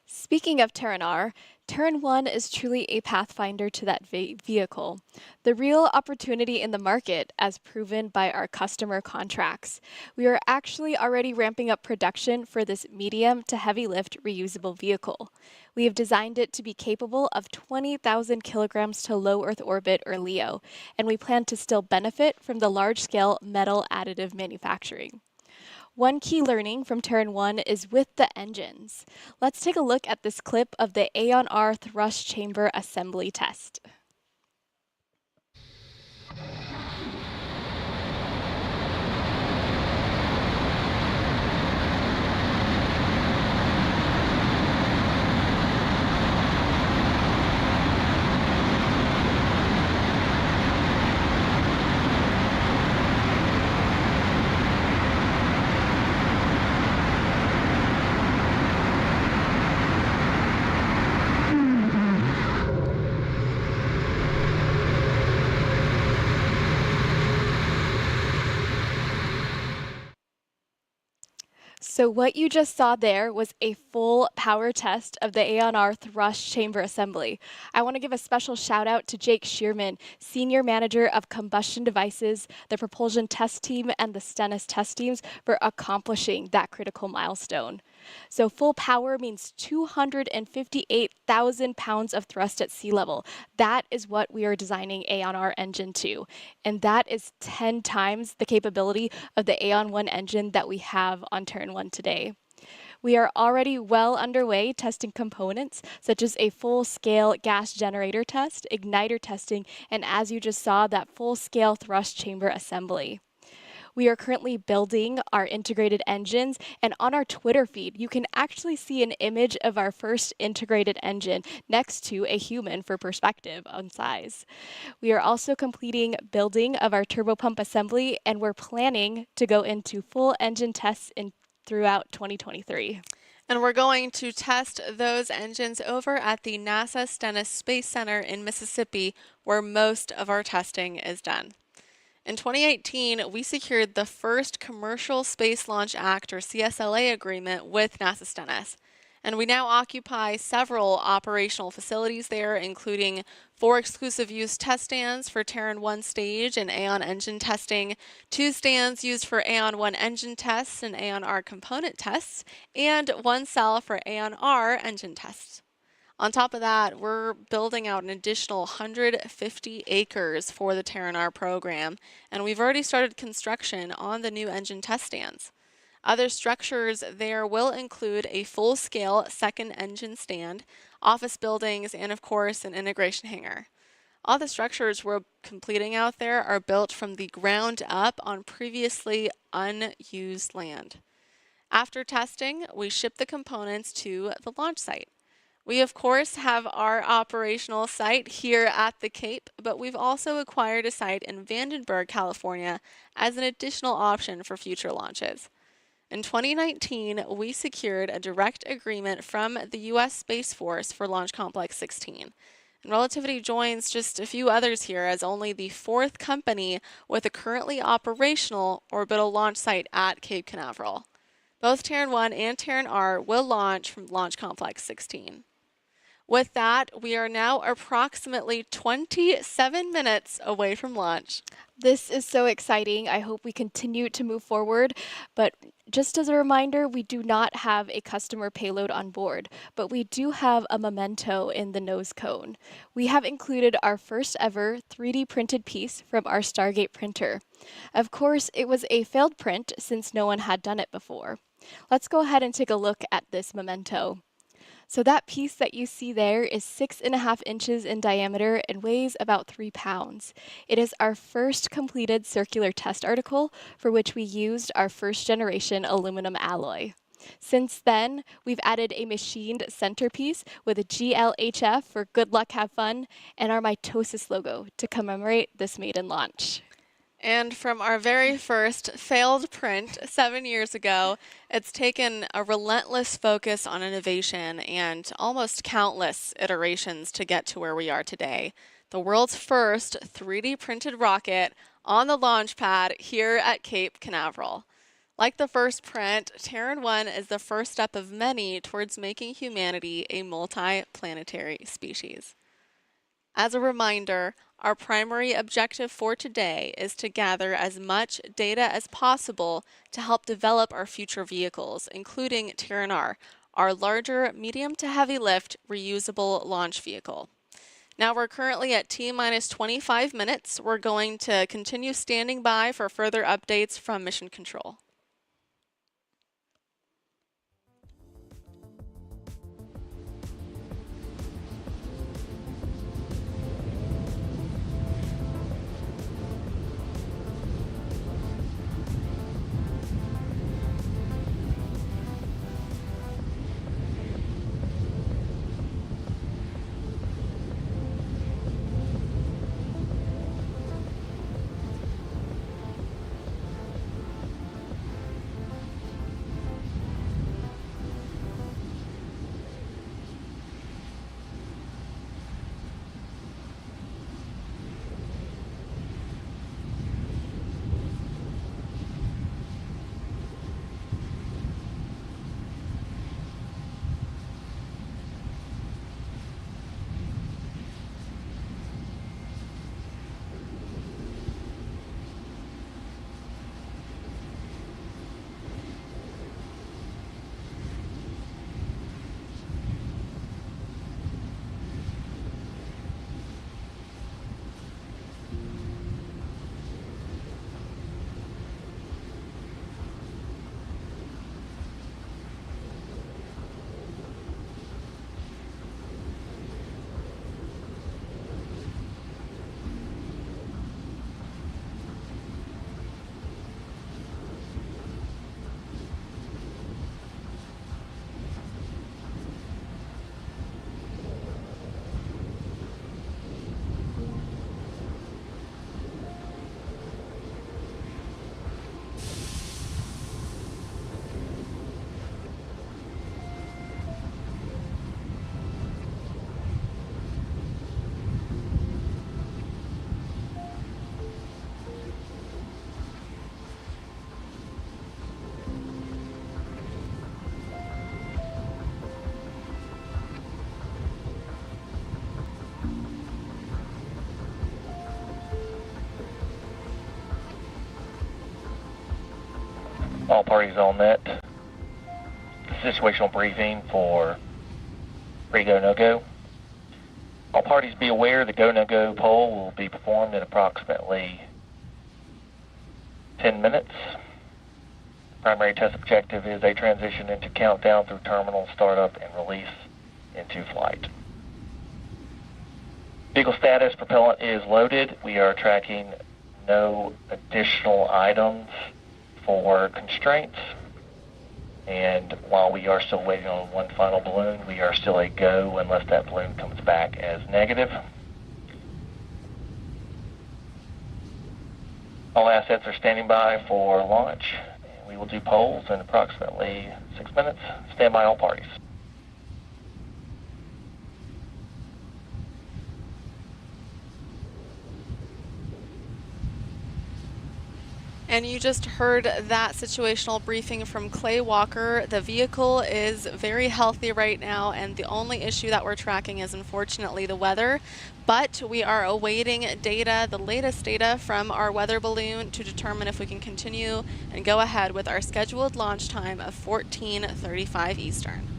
Speaking of Terran, Terran 1 is truly a pathfinder to that vehicle. The real opportunity in the market, as proven by our customer contracts. We are actually already ramping up production for this medium to heavy lift reusable vehicle. We have designed it to be capable of 20,000 kilograms to low Earth orbit, or LEO, and we plan to still benefit from the large-scale metal additive manufacturing. One key learning from Terran 1 is with the engines. Let's take a look at this clip of the Aeon thrust chamber assembly test. So what you just saw there was a full power test of the Aeon thrust chamber assembly. I want to give a special shout out to Jake Shearman, Senior Manager of Combustion Devices, the Propulsion Test Team, and the Stennis test teams for accomplishing that critical milestone. So full power means 258,000 pounds of thrust at sea level. That is what we are designing Aeon engine to. And that is 10 times the capability of the Aeon 1 engine that we have on Terran 1 today. We are already well underway testing components such as a full-scale gas generator test, igniter testing, and as you just saw, that full-scale thrust chamber assembly. We are currently building our integrated engines, and on our Twitter feed, you can actually see an image of our first integrated engine next to a human for perspective on size. We are also completing building of our turbopump assembly, and we're planning to go into full engine tests throughout 2023. And we're going to test those engines over at the NASA Stennis Space Center in Mississippi, where most of our testing is done. In 2018, we secured the first Commercial Space Launch Act, or CSLA, agreement with NASA Stennis. And we now occupy several operational facilities there, including 4 exclusive use test stands for Terran 1 stage and Aeon engine testing, 2 stands used for Aeon 1 engine tests and Aeon R component tests, and 1 cell for Aeon R engine tests. On top of that, we're building out an additional 150 acres for the Terran program, and we've already started construction on the new engine test stands. Other structures there will include a full-scale second engine stand, office buildings, and of course an integration hangar. All the structures we're completing out there are built from the ground up on previously unused land. After testing, we ship the components to the launch site. We, of course, have our operational site here at the Cape, but we've also acquired a site in Vandenberg, California, as an additional option for future launches. In 2019, we secured a direct agreement from the U.S. Space Force for Launch Complex 16. And Relativity joins just a few others here as only the 4th company with a currently operational orbital launch site at Cape Canaveral. Both Terran 1 and Terran R will launch from Launch Complex 16. With that, we are now approximately 27 minutes away from launch. This is so exciting. I hope we continue to move forward. But just as a reminder, we do not have a customer payload on board, but we do have a memento in the nose cone. We have included our first ever 3D printed piece from our Stargate printer. Of course, it was a failed print since no one had done it before. Let's go ahead and take a look at this memento. So that piece that you see there is 6.5 inches in diameter and weighs about 3 pounds. It is our first completed circular test article for which we used our first generation aluminum alloy. Since then, we've added a machined centerpiece with a GLHF for good luck, have fun, and our mitosis logo to commemorate this maiden launch. And from our very first failed print 7 years ago, it's taken a relentless focus on innovation and almost countless iterations to get to where we are today. The world's first 3D printed rocket on the launch pad here at Cape Canaveral. Like the first print, Terran 1 is the first step of many towards making humanity a multi-planetary species. As a reminder, our primary objective for today is to gather as much data as possible to help develop our future vehicles, including Terran R, our larger medium to heavy lift reusable launch vehicle. Now we're currently at T-minus 25 minutes. We're going to continue standing by for further updates from Mission Control. All parties on net. Situational briefing for pre-go, no-go. All parties be aware the go, no-go poll will be performed in approximately 10 minutes. Primary test objective is a transition into countdown through terminal startup and release into flight. Vehicle status, propellant is loaded. We are tracking no additional items for constraints. And while we are still waiting on one final balloon, we are still a go unless that balloon comes back as negative. All assets are standing by for launch. We will do polls in approximately 6 minutes. Stand by all parties. And you just heard that situational briefing from Clay Walker. The vehicle is very healthy right now, and the only issue that we're tracking is unfortunately the weather. But we are awaiting data, the latest data from our weather balloon to determine if we can continue and go ahead with our scheduled launch time of 14:35 Eastern.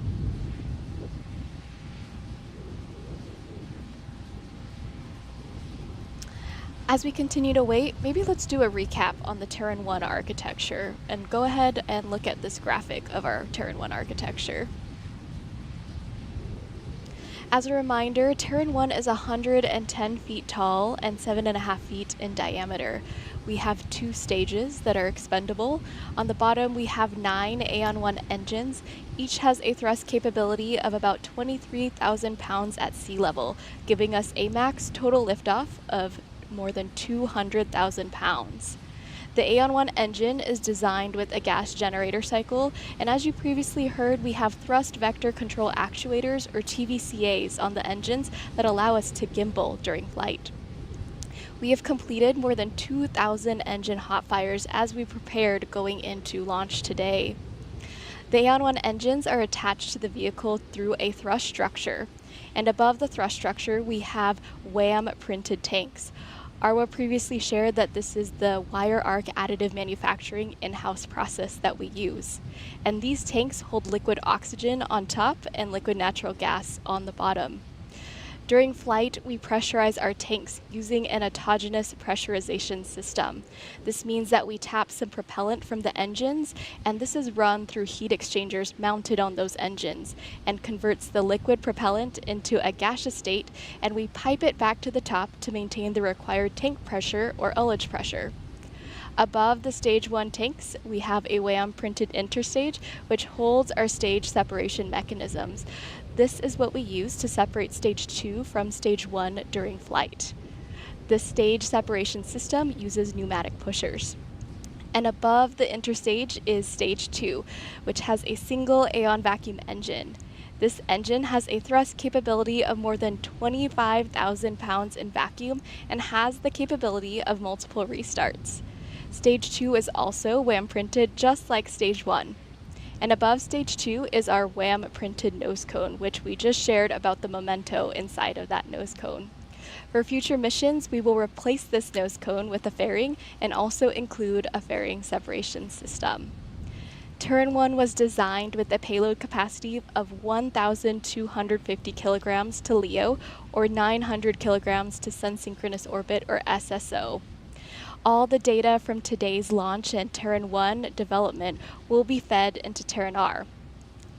As we continue to wait, maybe let's do a recap on the Terran 1 architecture and go ahead and look at this graphic of our Terran 1 architecture. As a reminder, Terran 1 is 110 feet tall and 7.5 feet in diameter. We have 2 stages that are expendable. On the bottom, we have 9 Aeon 1 engines. Each has a thrust capability of about 23,000 pounds at sea level, giving us a max total liftoff of more than 200,000 pounds. The Aeon 1 engine is designed with a gas generator cycle, and as you previously heard, we have thrust vector control actuators, or TVCAs, on the engines that allow us to gimbal during flight. We have completed more than 2,000 engine hot fires as we prepared going into launch today. The Aeon 1 engines are attached to the vehicle through a thrust structure, and above the thrust structure we have WAM printed tanks. Arwa previously shared that this is the wire arc additive manufacturing in-house process that we use. And these tanks hold liquid oxygen on top and liquid natural gas on the bottom. During flight, we pressurize our tanks using an autogenous pressurization system. This means that we tap some propellant from the engines, and this is run through heat exchangers mounted on those engines and converts the liquid propellant into a gaseous state, and we pipe it back to the top to maintain the required tank pressure or ullage pressure. Above the stage 1 tanks, we have a WAM printed interstage, which holds our stage separation mechanisms. This is what we use to separate stage 2 from stage 1 during flight. The stage separation system uses pneumatic pushers. And above the interstage is stage 2, which has a single Aeon vacuum engine. This engine has a thrust capability of more than 25,000 pounds in vacuum and has the capability of multiple restarts. Stage 2 is also WAM printed just like stage 1. And above stage 2 is our WAM printed nose cone, which we just shared about the memento inside of that nose cone. For future missions, we will replace this nose cone with a fairing and also include a fairing separation system. Terran 1 was designed with a payload capacity of 1,250 kilograms to LEO or 900 kilograms to Sun Synchronous Orbit or SSO. All the data from today's launch and Terran 1 development will be fed into Terran R.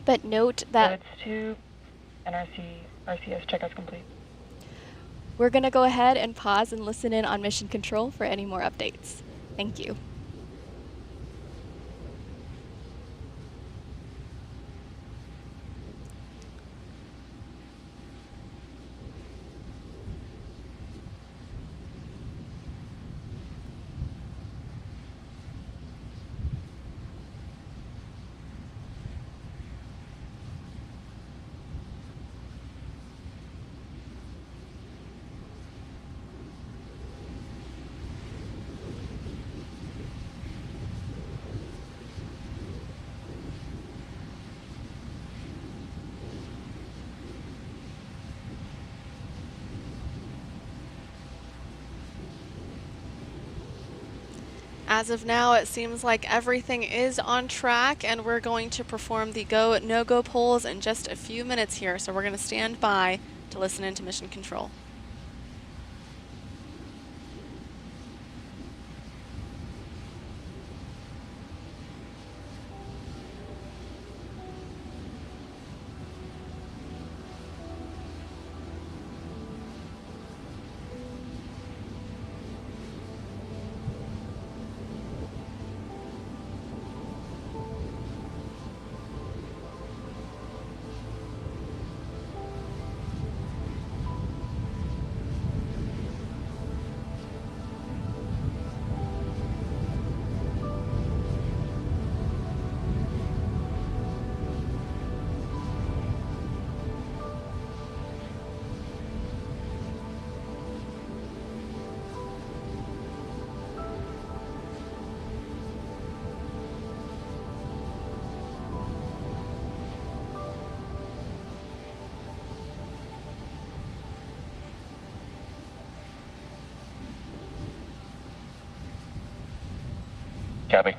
But note that to RCS checkouts complete. We're going to go ahead and pause and listen in on mission control for any more updates. Thank you. As of now, it seems like everything is on track, and we're going to perform the go, no-go polls in just a few minutes here, so we're going to stand by to listen into mission control. Copy.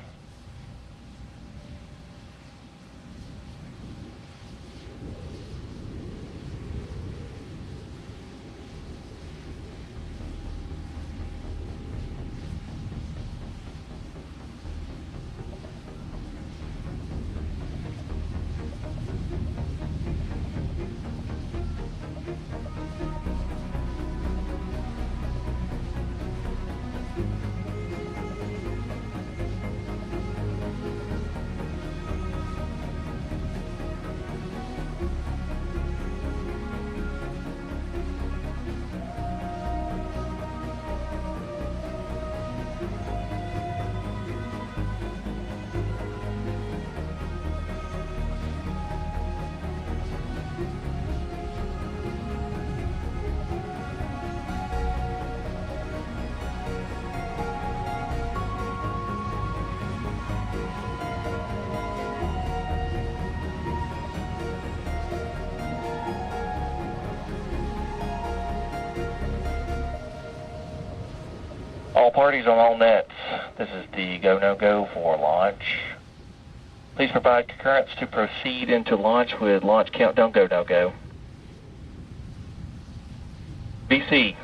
All parties on all nets. This is the go, no go for launch. Please provide concurrence to proceed into launch with launch countdown go, no go. BC.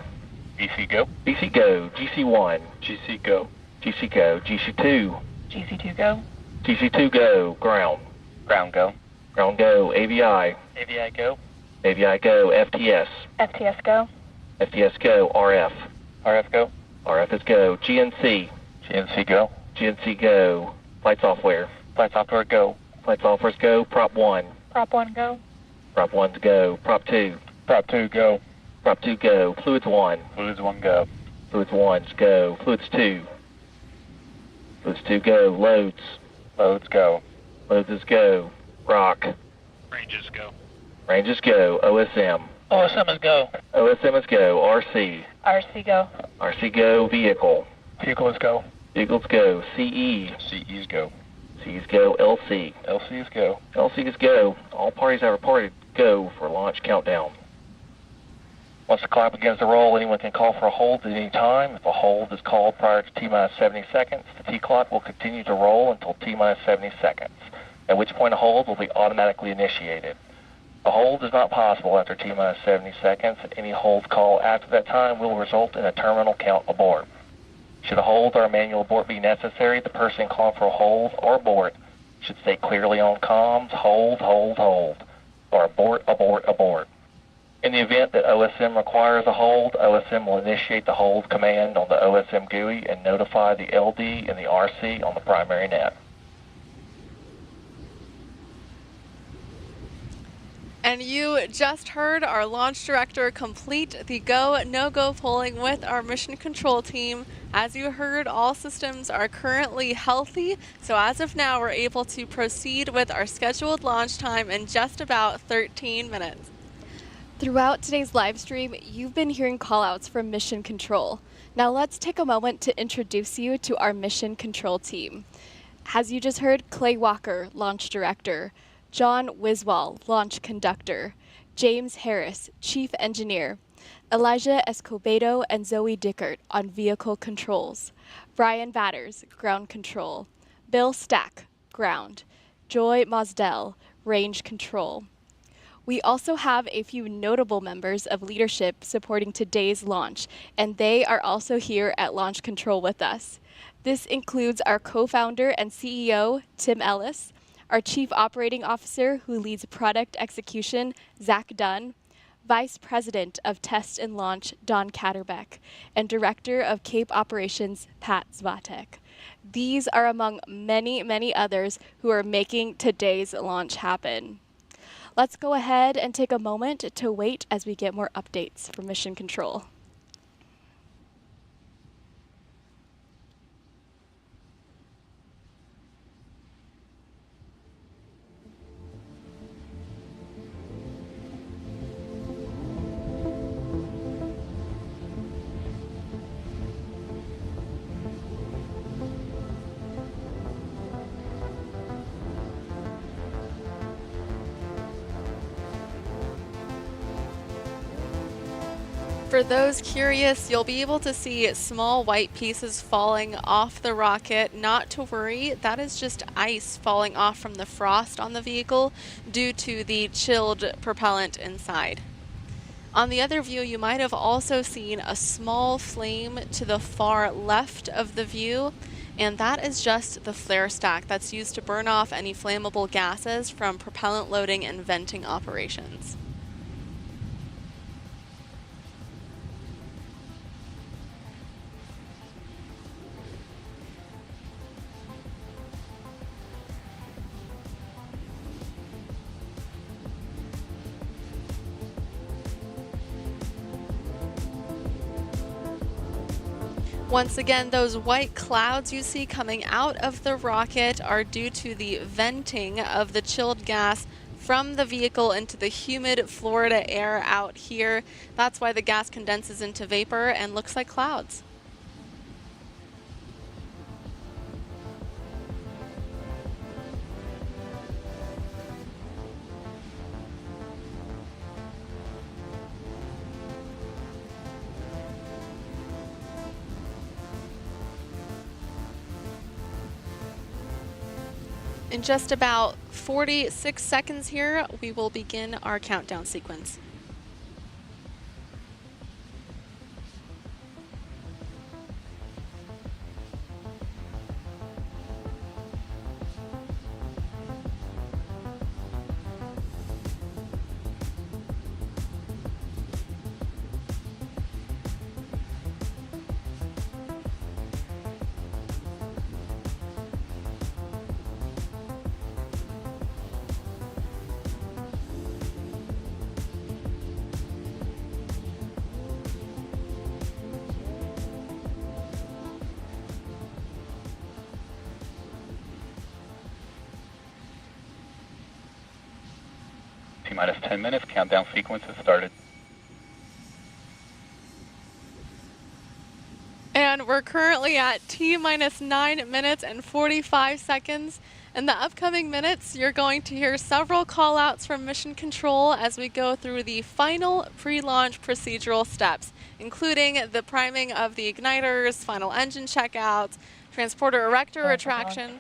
BC go. BC go. GC1. GC go. GC go. GC2. GC2 go. GC2 go. Ground. Ground go. Ground go. AVI. AVI go. AVI go. FTS. FTS go. FTS go. RF. RF go. RF is go. GNC. GNC go. GNC go. Flight software. Flight software go. Flight software's go. Prop 1. Prop 1 go. Prop 1's go. Prop 2. Prop 2 go. Prop 2 go. Fluids 1. Fluids 1 go. Fluids 1's go. Fluids 2. Fluids 2 go. Loads. Loads go. Loads is go. Rock. Ranges go. Ranges go. OSM. OSM is go. OSM is go. RC. RC go. RC go. Vehicle. Vehicle is go. Vehicles go. CE. CE's go. CE's go. LC. LC is go. LC is go. All parties have reported go for launch countdown. Once the clock begins to roll, anyone can call for a hold at any time. If a hold is called prior to T-minus 70 seconds, the T-clock will continue to roll until T-minus 70 seconds, at which point a hold will be automatically initiated. A hold is not possible after T-minus 70 seconds. Any hold call after that time will result in a terminal count abort. Should a hold or a manual abort be necessary, the person calling for a hold or abort should say clearly on comms, hold, hold, hold, or abort, abort, abort. In the event that OSM requires a hold, OSM will initiate the hold command on the OSM GUI and notify the LD and the RC on the primary net. And you just heard our launch director complete the go, no-go polling with our mission control team. As you heard, all systems are currently healthy, so as of now, we're able to proceed with our scheduled launch time in just about 13 minutes. Throughout today's live stream, you've been hearing callouts from Mission Control. Now let's take a moment to introduce you to our Mission Control team. As you just heard, Clay Walker, Launch Director, John Wiswall, Launch Conductor, James Harris, Chief Engineer, Elijah Escobedo and Zoe Dickert on Vehicle Controls, Brian Batters, Ground Control, Bill Stack, Ground, Joy Mosdell, Range Control. We also have a few notable members of leadership supporting today's launch, and they are also here at Launch Control with us. This includes our co-founder and CEO, Tim Ellis, our Chief Operating Officer who leads product execution, Zach Dunn, Vice President of Test and Launch, Don Katterbeck, and Director of Cape Operations, Pat Zvatek. These are among many, many others who are making today's launch happen. Let's go ahead and take a moment to wait as we get more updates from Mission Control. For those curious, you'll be able to see small white pieces falling off the rocket. Not to worry, that is just ice falling off from the frost on the vehicle due to the chilled propellant inside. On the other view, you might have also seen a small flame to the far left of the view, and that is just the flare stack that's used to burn off any flammable gases from propellant loading and venting operations. Once again, those white clouds you see coming out of the rocket are due to the venting of the chilled gas from the vehicle into the humid Florida air out here. That's why the gas condenses into vapor and looks like clouds. In just about 46 seconds here, we will begin our countdown sequence. T-minus 10 minutes, countdown sequence has started. And we're currently at T-minus 9 minutes and 45 seconds. In the upcoming minutes, you're going to hear several call-outs from Mission Control as we go through the final pre-launch procedural steps, including the priming of the igniters, final engine checkouts, transporter erector retraction,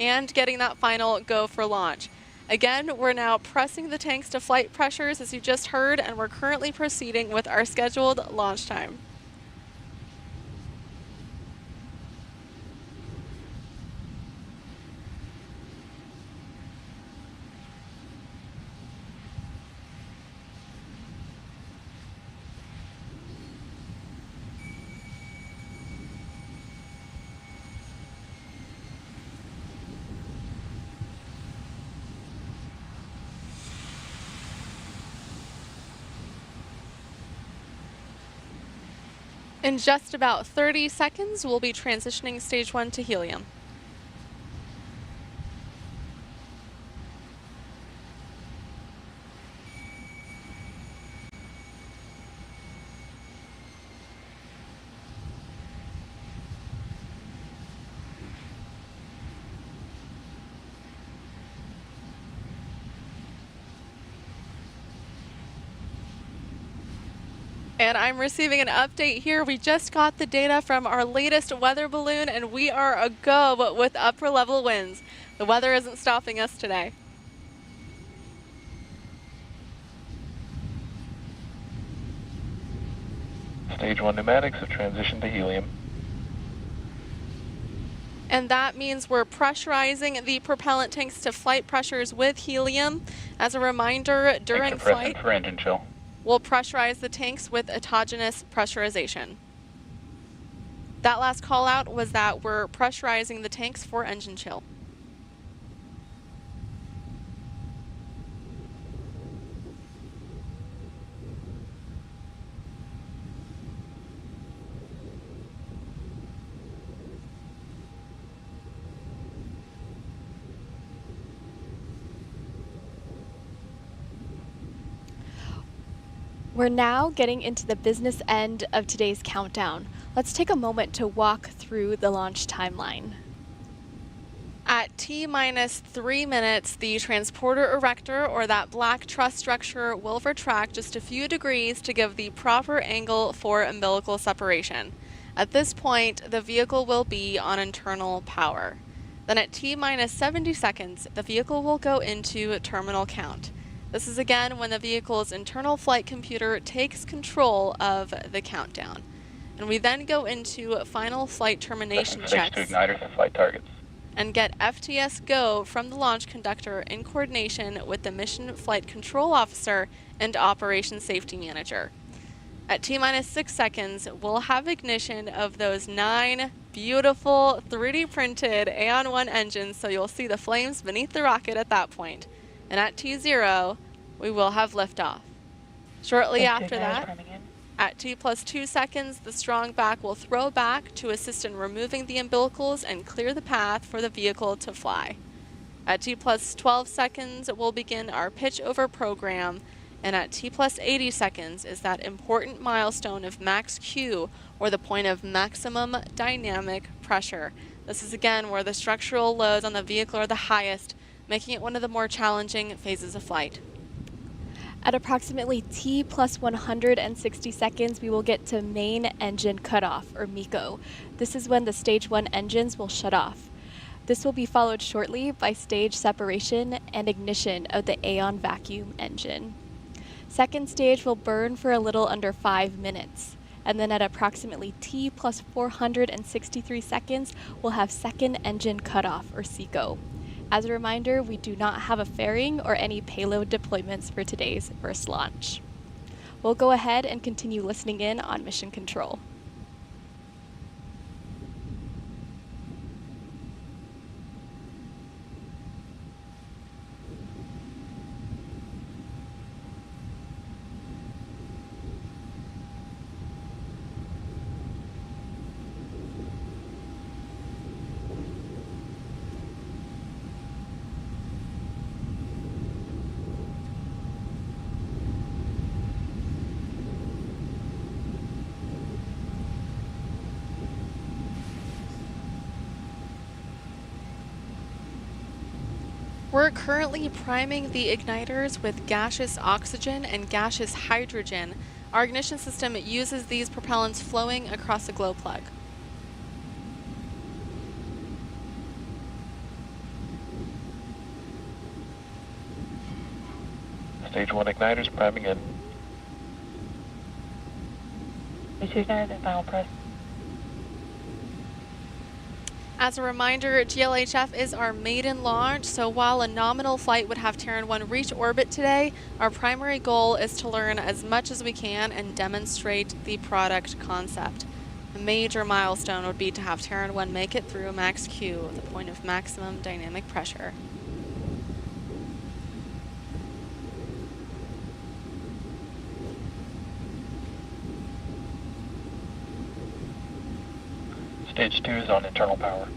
and getting that final go for launch. Again, we're now pressing the tanks to flight pressures, as you just heard, and we're currently proceeding with our scheduled launch time. In just about 30 seconds, we'll be transitioning stage 1 to helium. And I'm receiving an update here. We just got the data from our latest weather balloon, and we are a go with upper level winds. The weather isn't stopping us today. Stage 1 pneumatics have transitioned to helium. And that means we're pressurizing the propellant tanks to flight pressures with helium. As a reminder, during flight, for engine chill. We'll pressurize the tanks with autogenous pressurization. That last call out was that we're pressurizing the tanks for engine chill. We're now getting into the business end of today's countdown. Let's take a moment to walk through the launch timeline. At T-minus 3 minutes, the transporter erector, or that black truss structure, will retract just a few degrees to give the proper angle for umbilical separation. At this point, the vehicle will be on internal power. Then at T-minus 70 seconds, the vehicle will go into terminal count. This is again when the vehicle's internal flight computer takes control of the countdown. And we then go into final flight termination checks to igniters and flight targets. And get FTS go from the launch conductor in coordination with the mission flight control officer and operations safety manager. At T-minus 6 seconds, we'll have ignition of those 9 beautiful 3D printed Aeon 1 engines, so you'll see the flames beneath the rocket at that point. And at T0, we will have liftoff. Shortly after that, at T+2 seconds, the strong back will throw back to assist in removing the umbilicals and clear the path for the vehicle to fly. At T+12 seconds, we'll begin our pitch over program, and at T+80 seconds is that important milestone of max Q, or the point of maximum dynamic pressure. This is again where the structural loads on the vehicle are the highest, making it one of the more challenging phases of flight. At approximately T+160 seconds, we will get to main engine cutoff, or MECO. This is when the stage 1 engines will shut off. This will be followed shortly by stage separation and ignition of the Aeon vacuum engine. Second stage will burn for a little under 5 minutes, and then at approximately T plus 463 seconds, we'll have second engine cutoff, or SECO. As a reminder, we do not have a fairing or any payload deployments for today's first launch. We'll go ahead and continue listening in on mission control. We're currently priming the igniters with gaseous oxygen and gaseous hydrogen. Our ignition system uses these propellants flowing across the glow plug. Stage 1 igniters priming in. Stage 2 igniters, final press. As a reminder, GLHF is our maiden launch, so while a nominal flight would have Terran 1 reach orbit today, our primary goal is to learn as much as we can and demonstrate the product concept. A major milestone would be to have Terran 1 make it through max Q, the point of maximum dynamic pressure. Stage 2 is on internal power.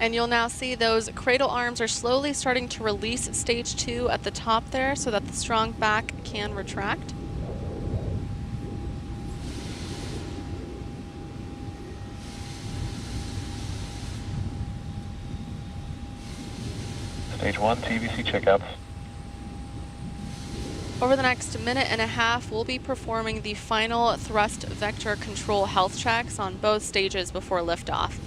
And you'll now see those cradle arms are slowly starting to release stage 2 at the top there so that the strong back can retract. Stage 1 TVC checkouts. Over the next minute and a half, we'll be performing the final thrust vector control health checks on both stages before liftoff.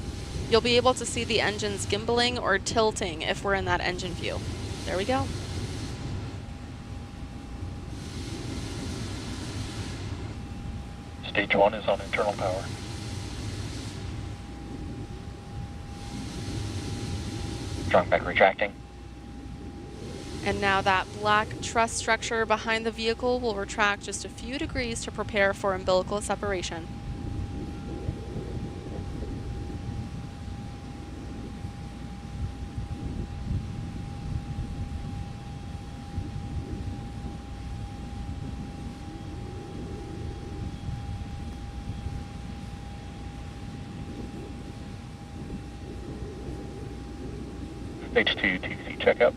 You'll be able to see the engines gimbaling or tilting if we're in that engine view. There we go. Stage 1 is on internal power. Strong back retracting. And now that black truss structure behind the vehicle will retract just a few degrees to prepare for umbilical separation. Stage 2 TVC checkouts.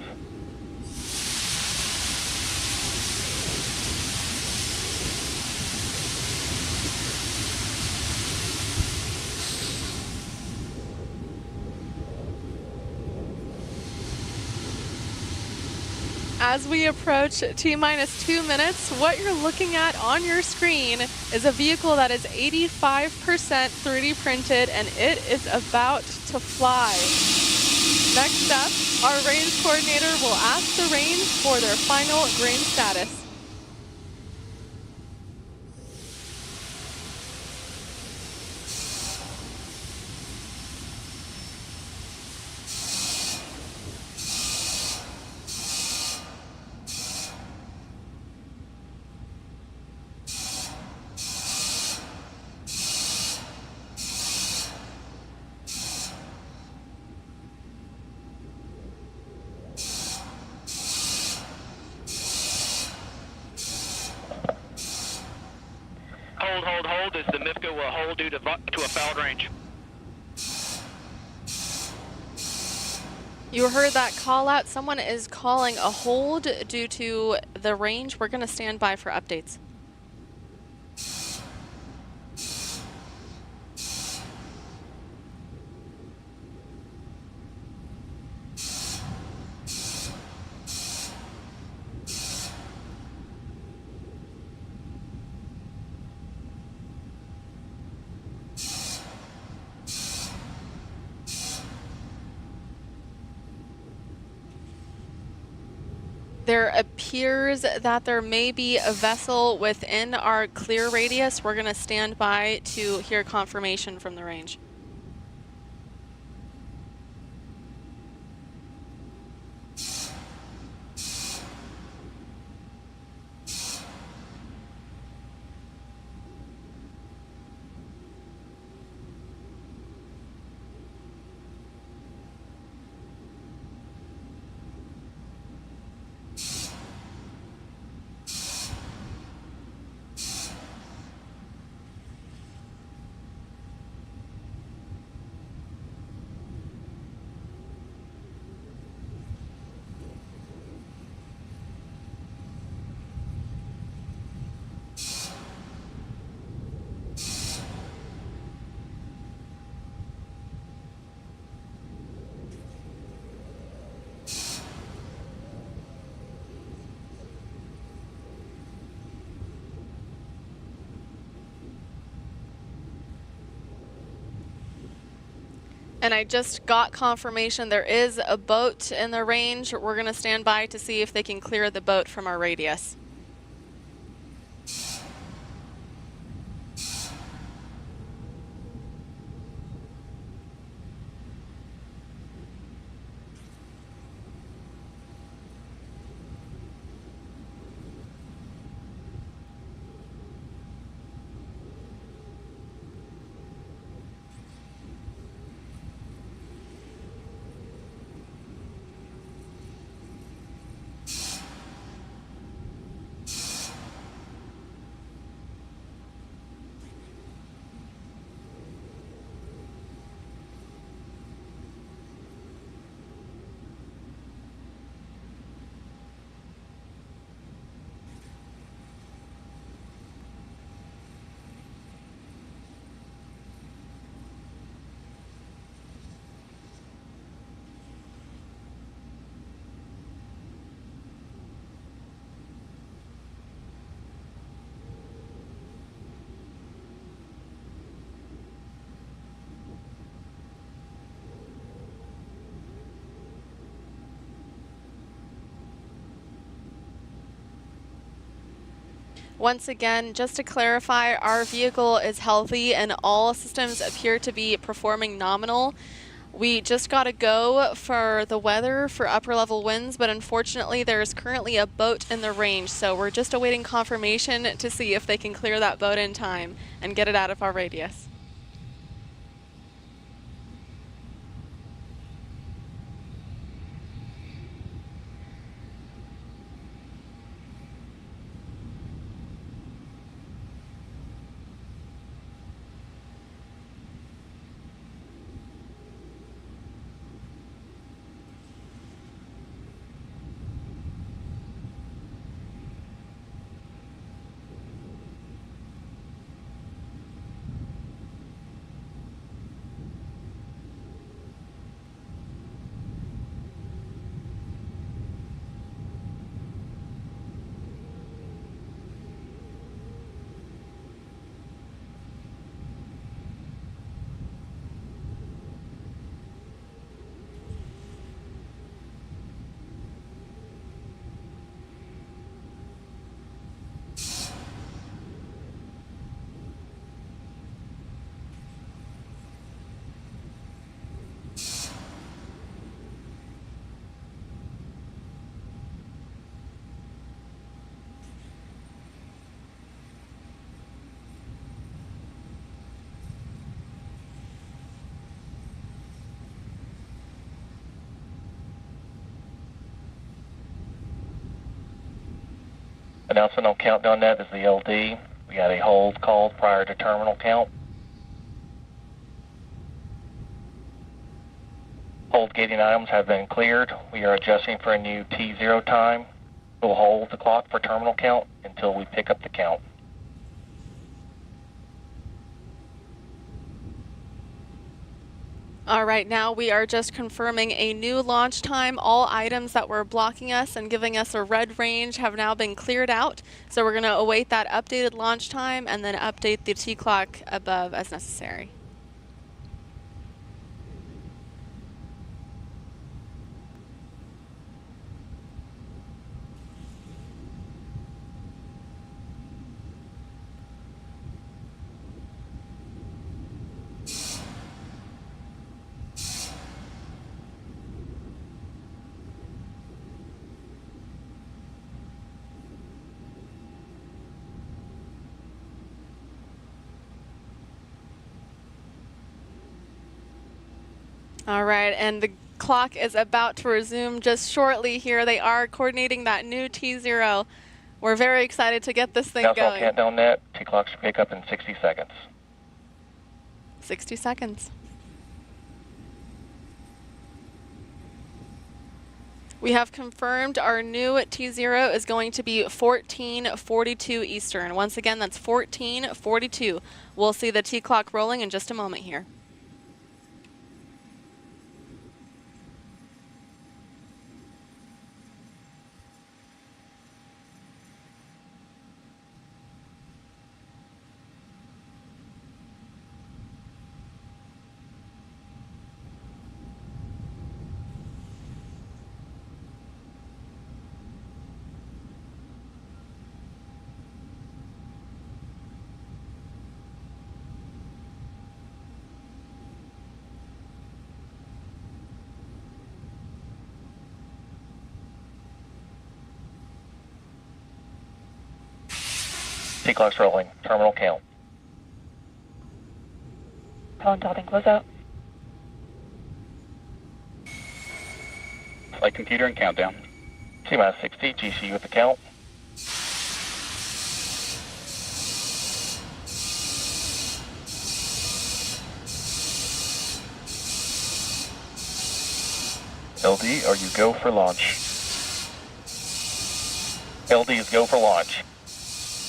As we approach T-minus 2 minutes, what you're looking at on your screen is a vehicle that is 85% 3D printed and it is about to fly. Next up, our range coordinator will ask the range for their final grain status. Hold. Is the MIFCO will hold due to a fouled range? You heard that call out. Someone is calling a hold due to the range. We're going to stand by for updates. There appears that there may be a vessel within our clear radius. We're going to stand by to hear confirmation from the range. And I just got confirmation there is a boat in the range. We're going to stand by to see if they can clear the boat from our radius. Once again, just to clarify, our vehicle is healthy and all systems appear to be performing nominal. We just got to go for the weather for upper level winds, but unfortunately there's currently a boat in the range, so we're just awaiting confirmation to see if they can clear that boat in time and get it out of our radius. Announcement on countdown net is the LD. We got a hold called prior to terminal count. Hold gating items have been cleared. We are adjusting for a new T0 time. We'll hold the clock for terminal count until we pick up the count. All right, now we are just confirming a new launch time. All items that were blocking us and giving us a red range have now been cleared out. So we're going to await that updated launch time and then update the T clock above as necessary. All right, and the clock is about to resume just shortly here. They are coordinating that new T0. We're very excited to get this thing Now going. countdown net. T-clock should pick up in 60 seconds. 60 seconds. We have confirmed our new T0 is going to be 14:42 Eastern. Once again, that's 14:42. We'll see the T-clock rolling in just a moment here. T-clock's rolling. Terminal count. Colin Dalton, close out. Flight computer and countdown. T-minus 60. GCU with the count. LD, are you go for launch? LD is go for launch.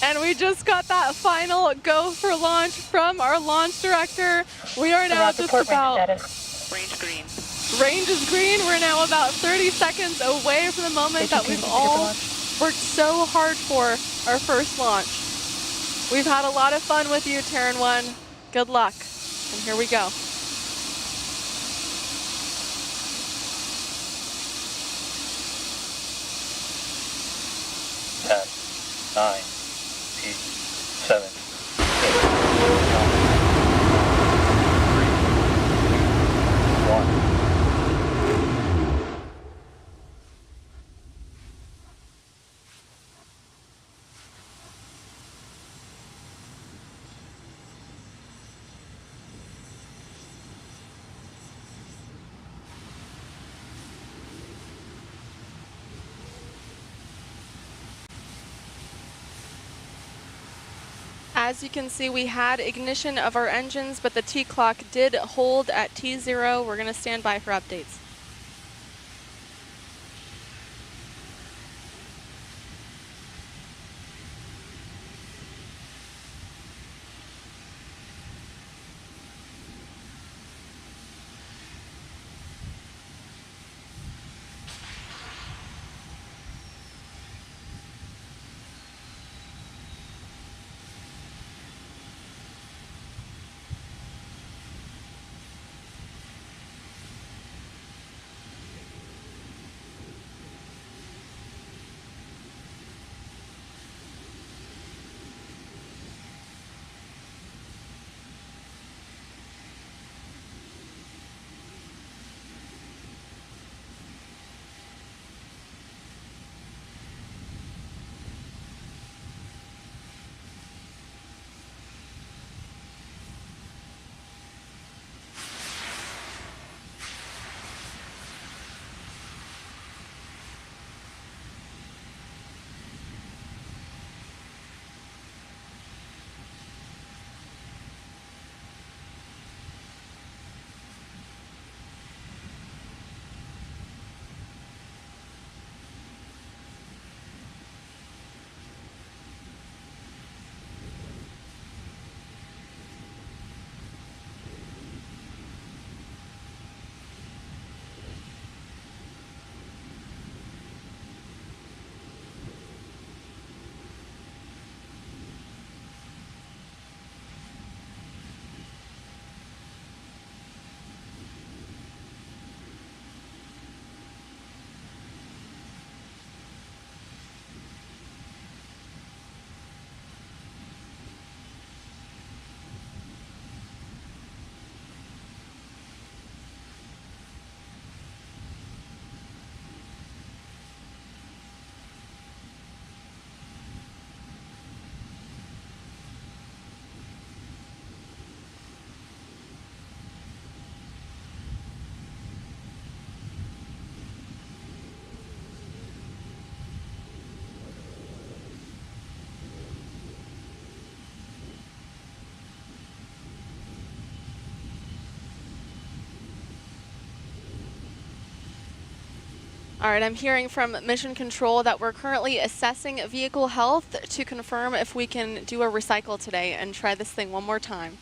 And we just got that final go for launch from our launch director. We are now just about... Range green. Range is green. We're now about 30 seconds away from the moment that we've all worked so hard for our first launch. We've had a lot of fun with you, Terran 1. Good luck. And here we go. Ten, 9, 8, 7, 6, 5, 4, 3, 2, 1. As you can see, we had ignition of our engines, but the T-clock did hold at T0. We're going to stand by for updates. All right, I'm hearing from Mission Control that we're currently assessing vehicle health to confirm if we can do a recycle today and try this thing one more time.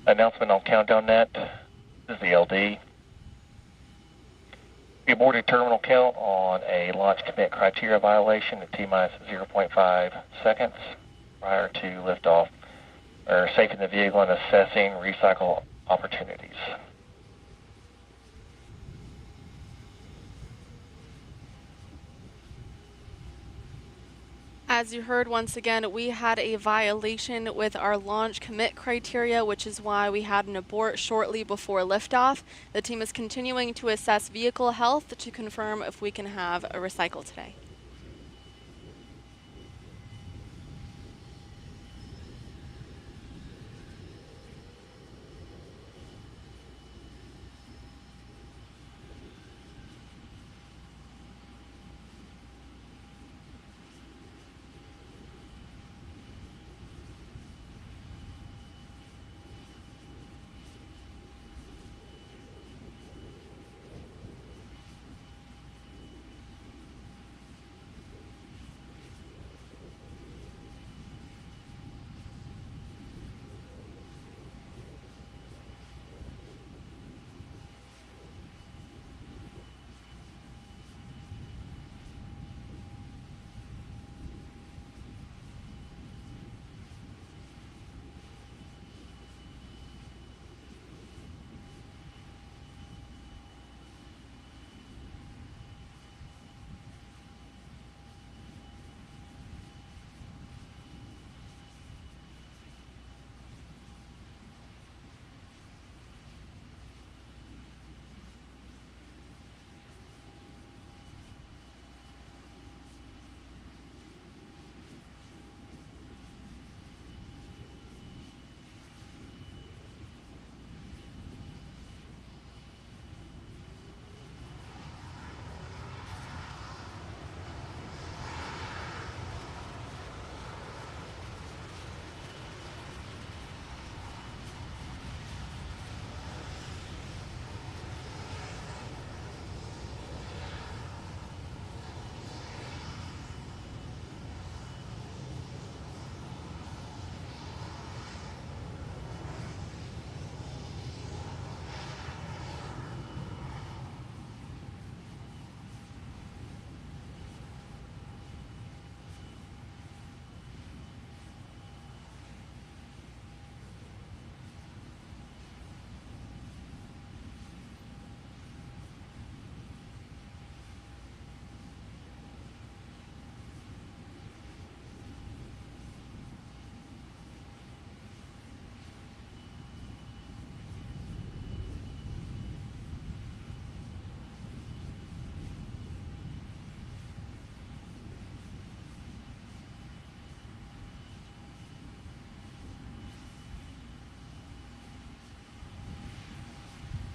Announcement on countdown net. This is the LD. We aborted terminal count on a launch commit criteria violation at T-minus 0.5 seconds prior to liftoff. We're safing the vehicle and assessing recycle opportunities. As you heard, once again, we had a violation with our launch commit criteria, which is why we had an abort shortly before liftoff. The team is continuing to assess vehicle health to confirm if we can have a recycle today.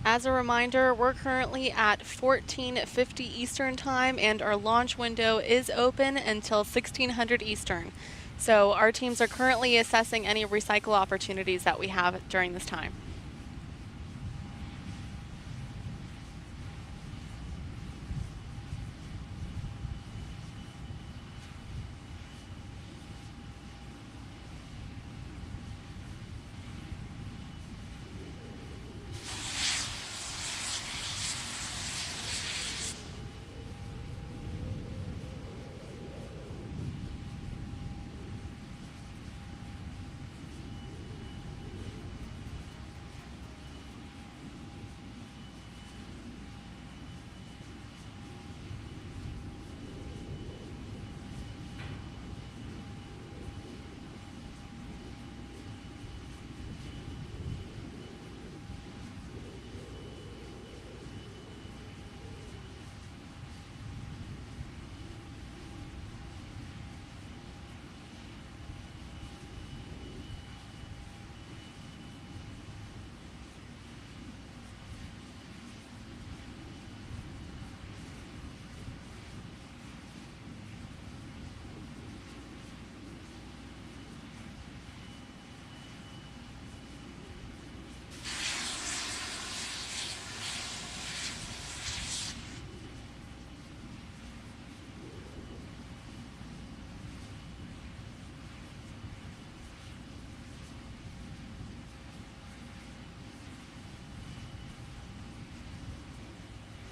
As a reminder, we're currently at 1450 Eastern Time, and our launch window is open until 1600 Eastern. So our teams are currently assessing any recycle opportunities that we have during this time.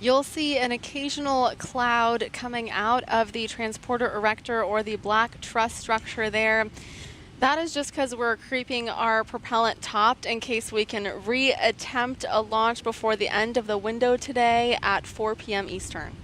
You'll see an occasional cloud coming out of the transporter erector or the black truss structure there. That is just because we're creeping our propellant topped in case we can re-attempt a launch before the end of the window today at 4 p.m. Eastern.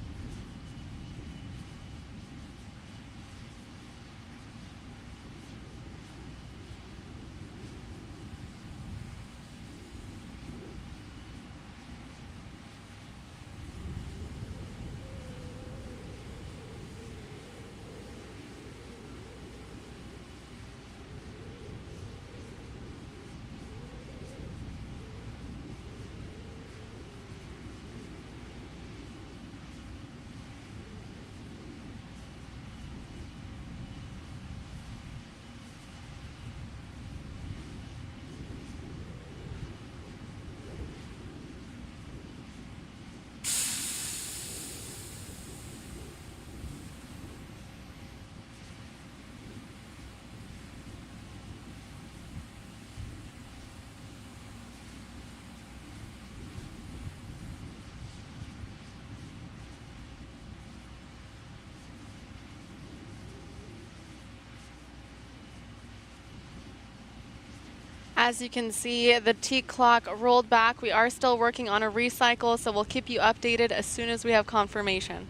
As you can see, the T clock rolled back. We are still working on a recycle, so we'll keep you updated as soon as we have confirmation.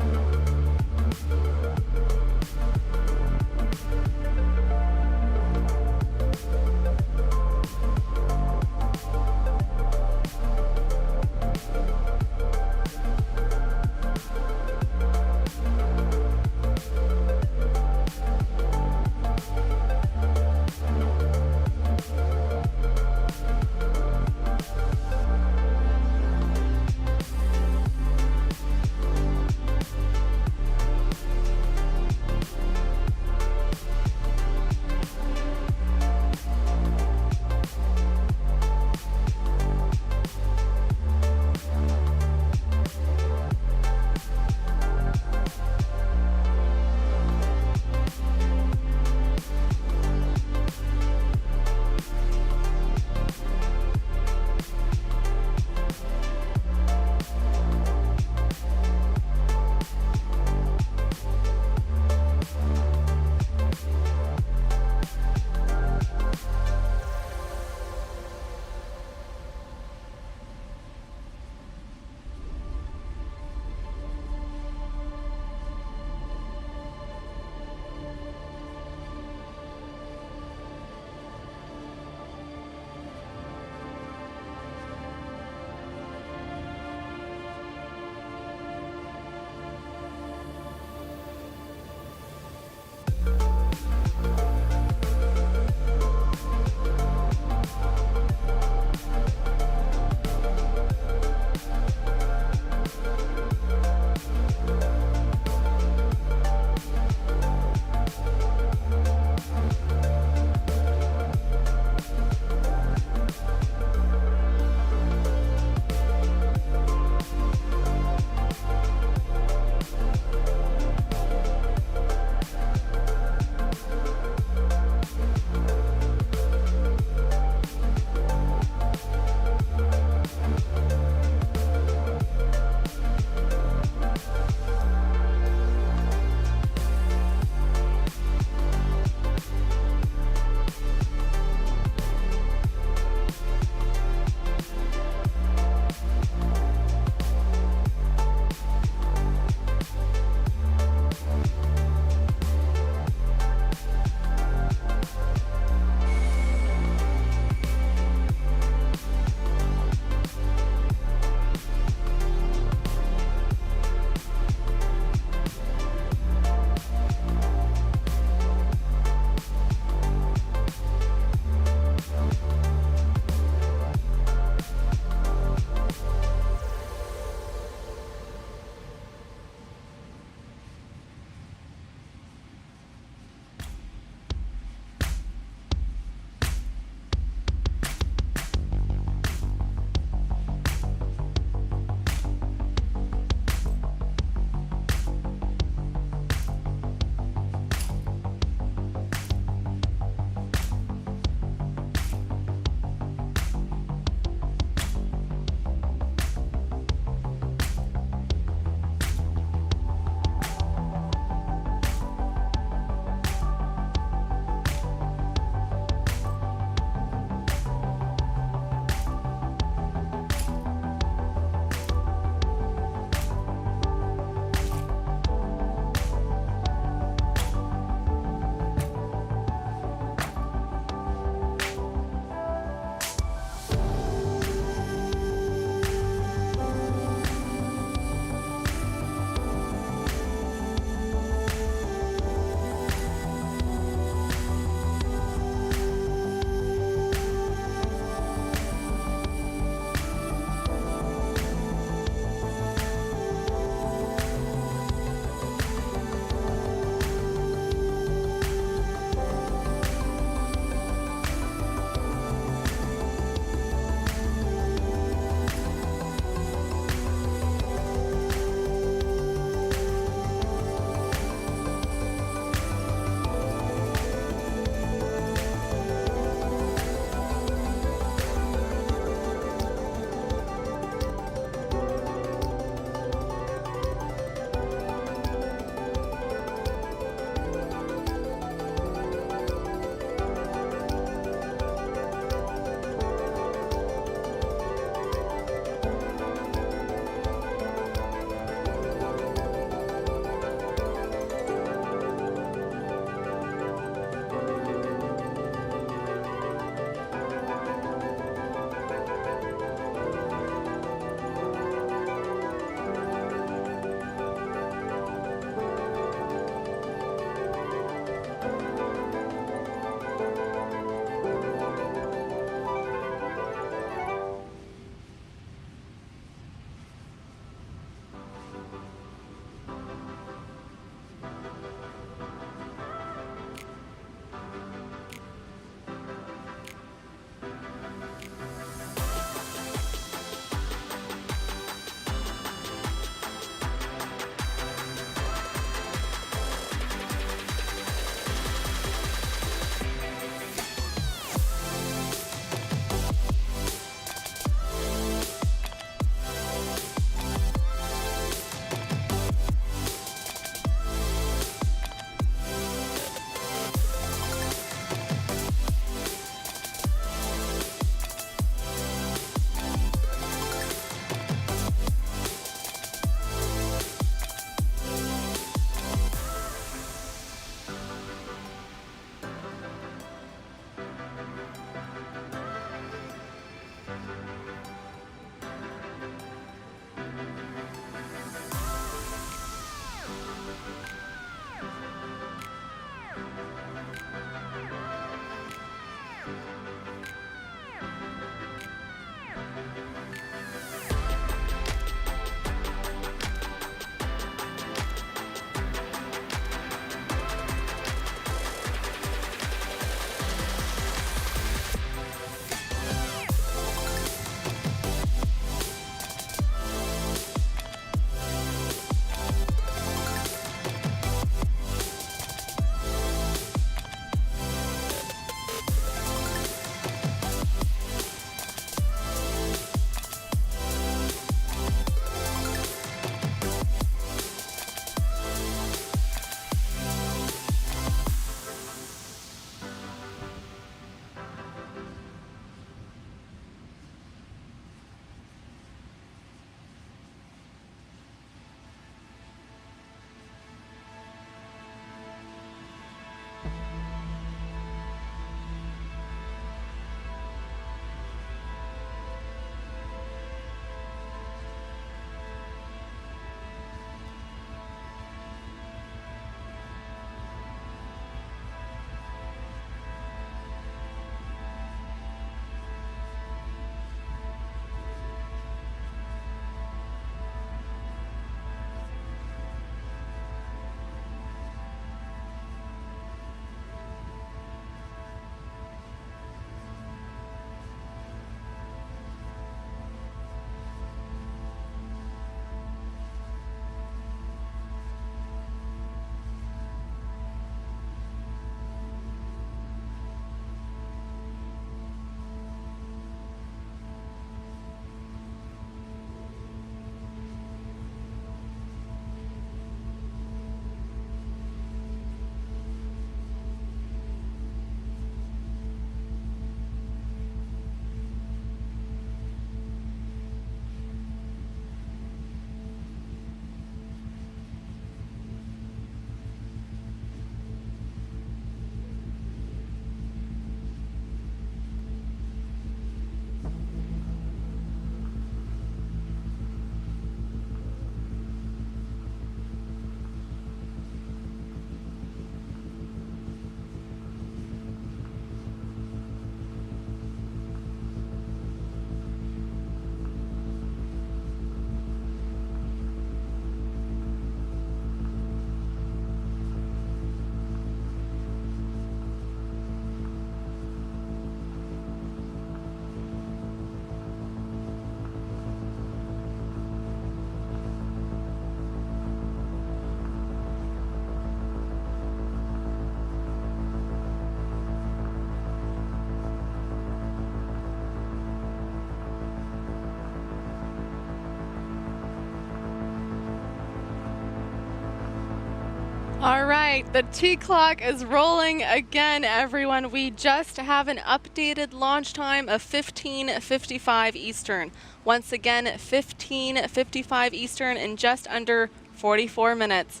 All right, the T-clock is rolling again, everyone. We just have an updated launch time of 15:55 Eastern. Once again, 15:55 Eastern in just under 44 minutes.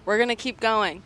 We're going to keep going.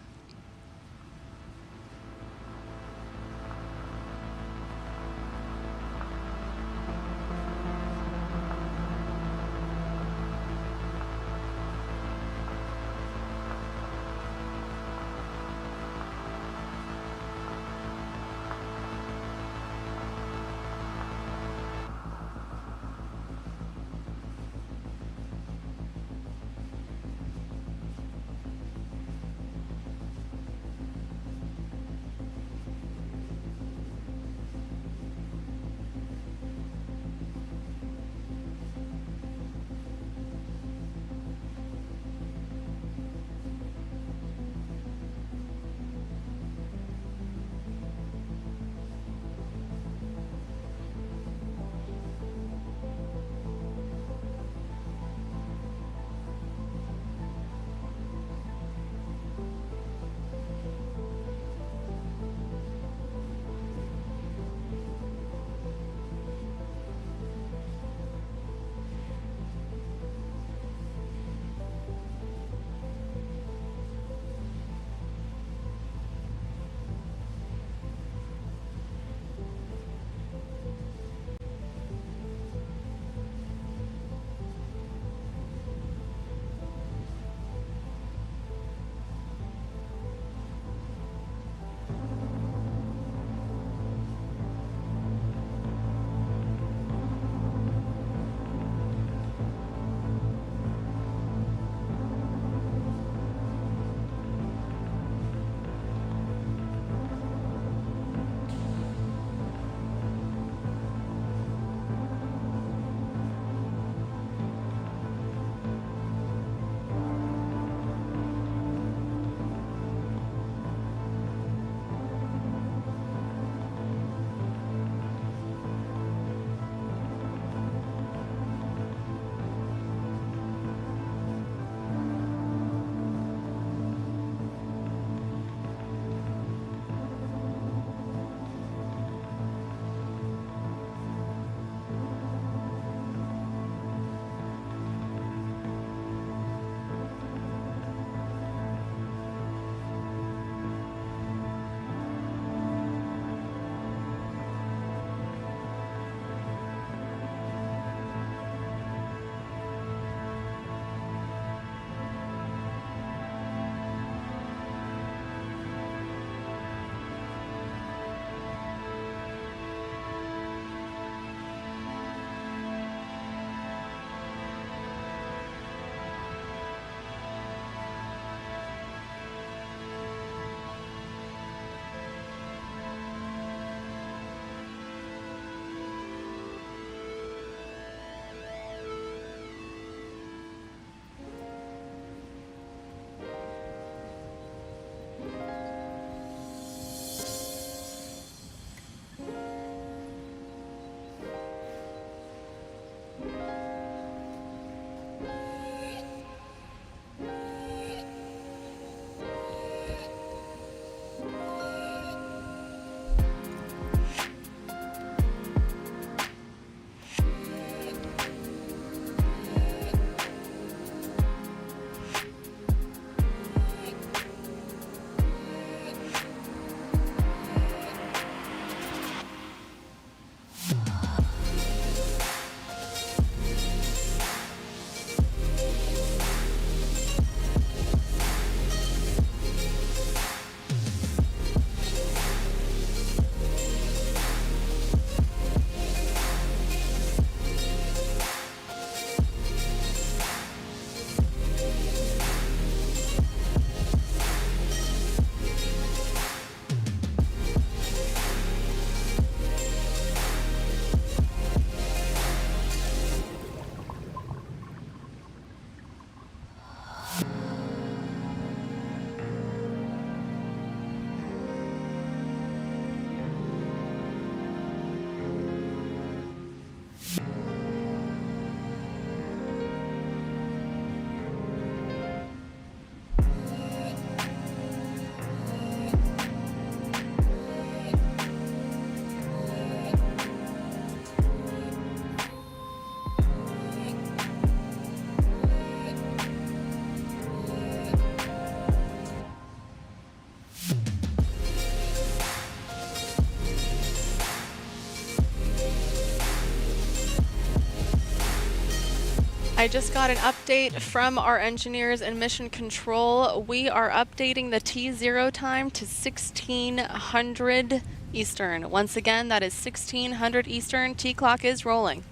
I just got an update from our engineers in mission control. We are updating the T0 time to 1600 Eastern. Once again, that is 1600 Eastern. T-clock is rolling.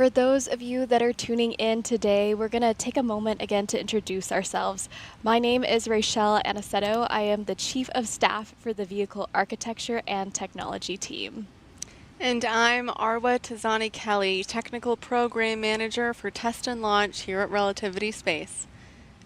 For those of you that are tuning in today, we're going to take a moment again to introduce ourselves. My name is Rachel Aniceto. I am the Chief of Staff for the Vehicle Architecture and Technology team. And I'm Arwa Tazani Kelly, Technical Program Manager for Test and Launch here at Relativity Space.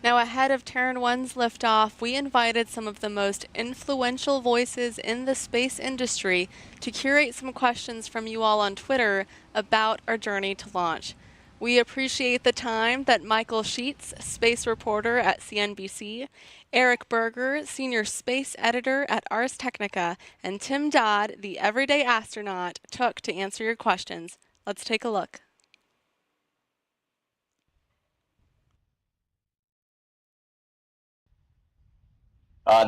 Now, ahead of Terran 1's liftoff, we invited some of the most influential voices in the space industry to curate some questions from you all on Twitter about our journey to launch. We appreciate the time that Michael Sheets, space reporter at CNBC, Eric Berger, senior space editor at Ars Technica, and Tim Dodd, the everyday astronaut, took to answer your questions. Let's take a look.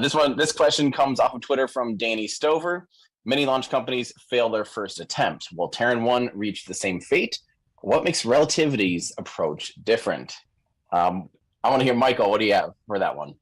This question comes off of Twitter from Danny Stover. Many launch companies fail their first attempt. Will Terran 1 reach the same fate? What makes Relativity's approach different? I want to hear, Michael, what do you have for that one?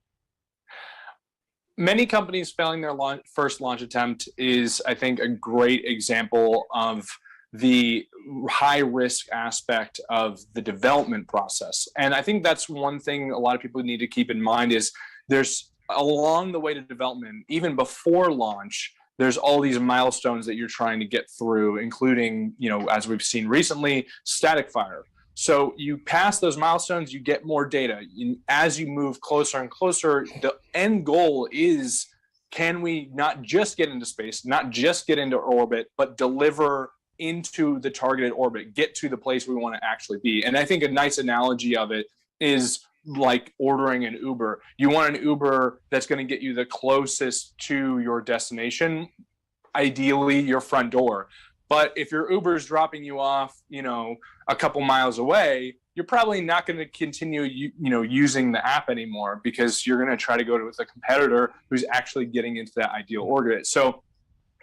Many companies failing their first launch attempt is, I think, a great example of the high risk aspect of the development process. And I think that's one thing a lot of people need to keep in mind is there's along the way to development, even before launch, there's all these milestones that you're trying to get through, including, as we've seen recently, static fire. So you pass those milestones, you get more data. As you move closer and closer, the end goal is, can we not just get into space, not just get into orbit, but deliver into the targeted orbit, get to the place we want to actually be? And I think a nice analogy of it is like ordering an Uber. You want an Uber that's going to get you the closest to your destination, ideally your front door. But if your Uber is dropping you off, a couple miles away, you're probably not going to continue, using the app anymore because you're going to try to go with a competitor who's actually getting into that ideal orbit. So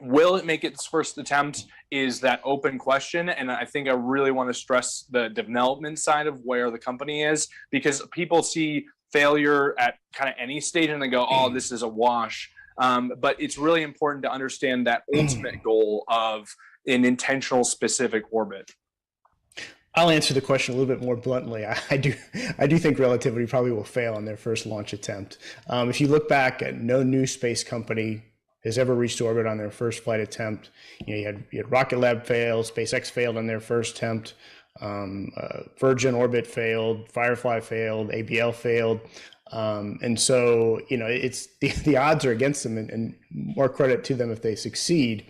will it make its first attempt is that open question. And I think I really want to stress the development side of where the company is, because people see failure at kind of any stage and they go, oh, this is a wash. But it's really important to understand that ultimate goal of an intentional specific orbit. I'll answer the question a little bit more bluntly. I do think Relativity probably will fail on their first launch attempt. If you look back at no new space company has ever reached orbit on their first flight attempt. You had Rocket Lab fail, SpaceX failed on their first attempt, Virgin Orbit failed, Firefly failed, ABL failed. And so, it's the odds are against them, and more credit to them if they succeed.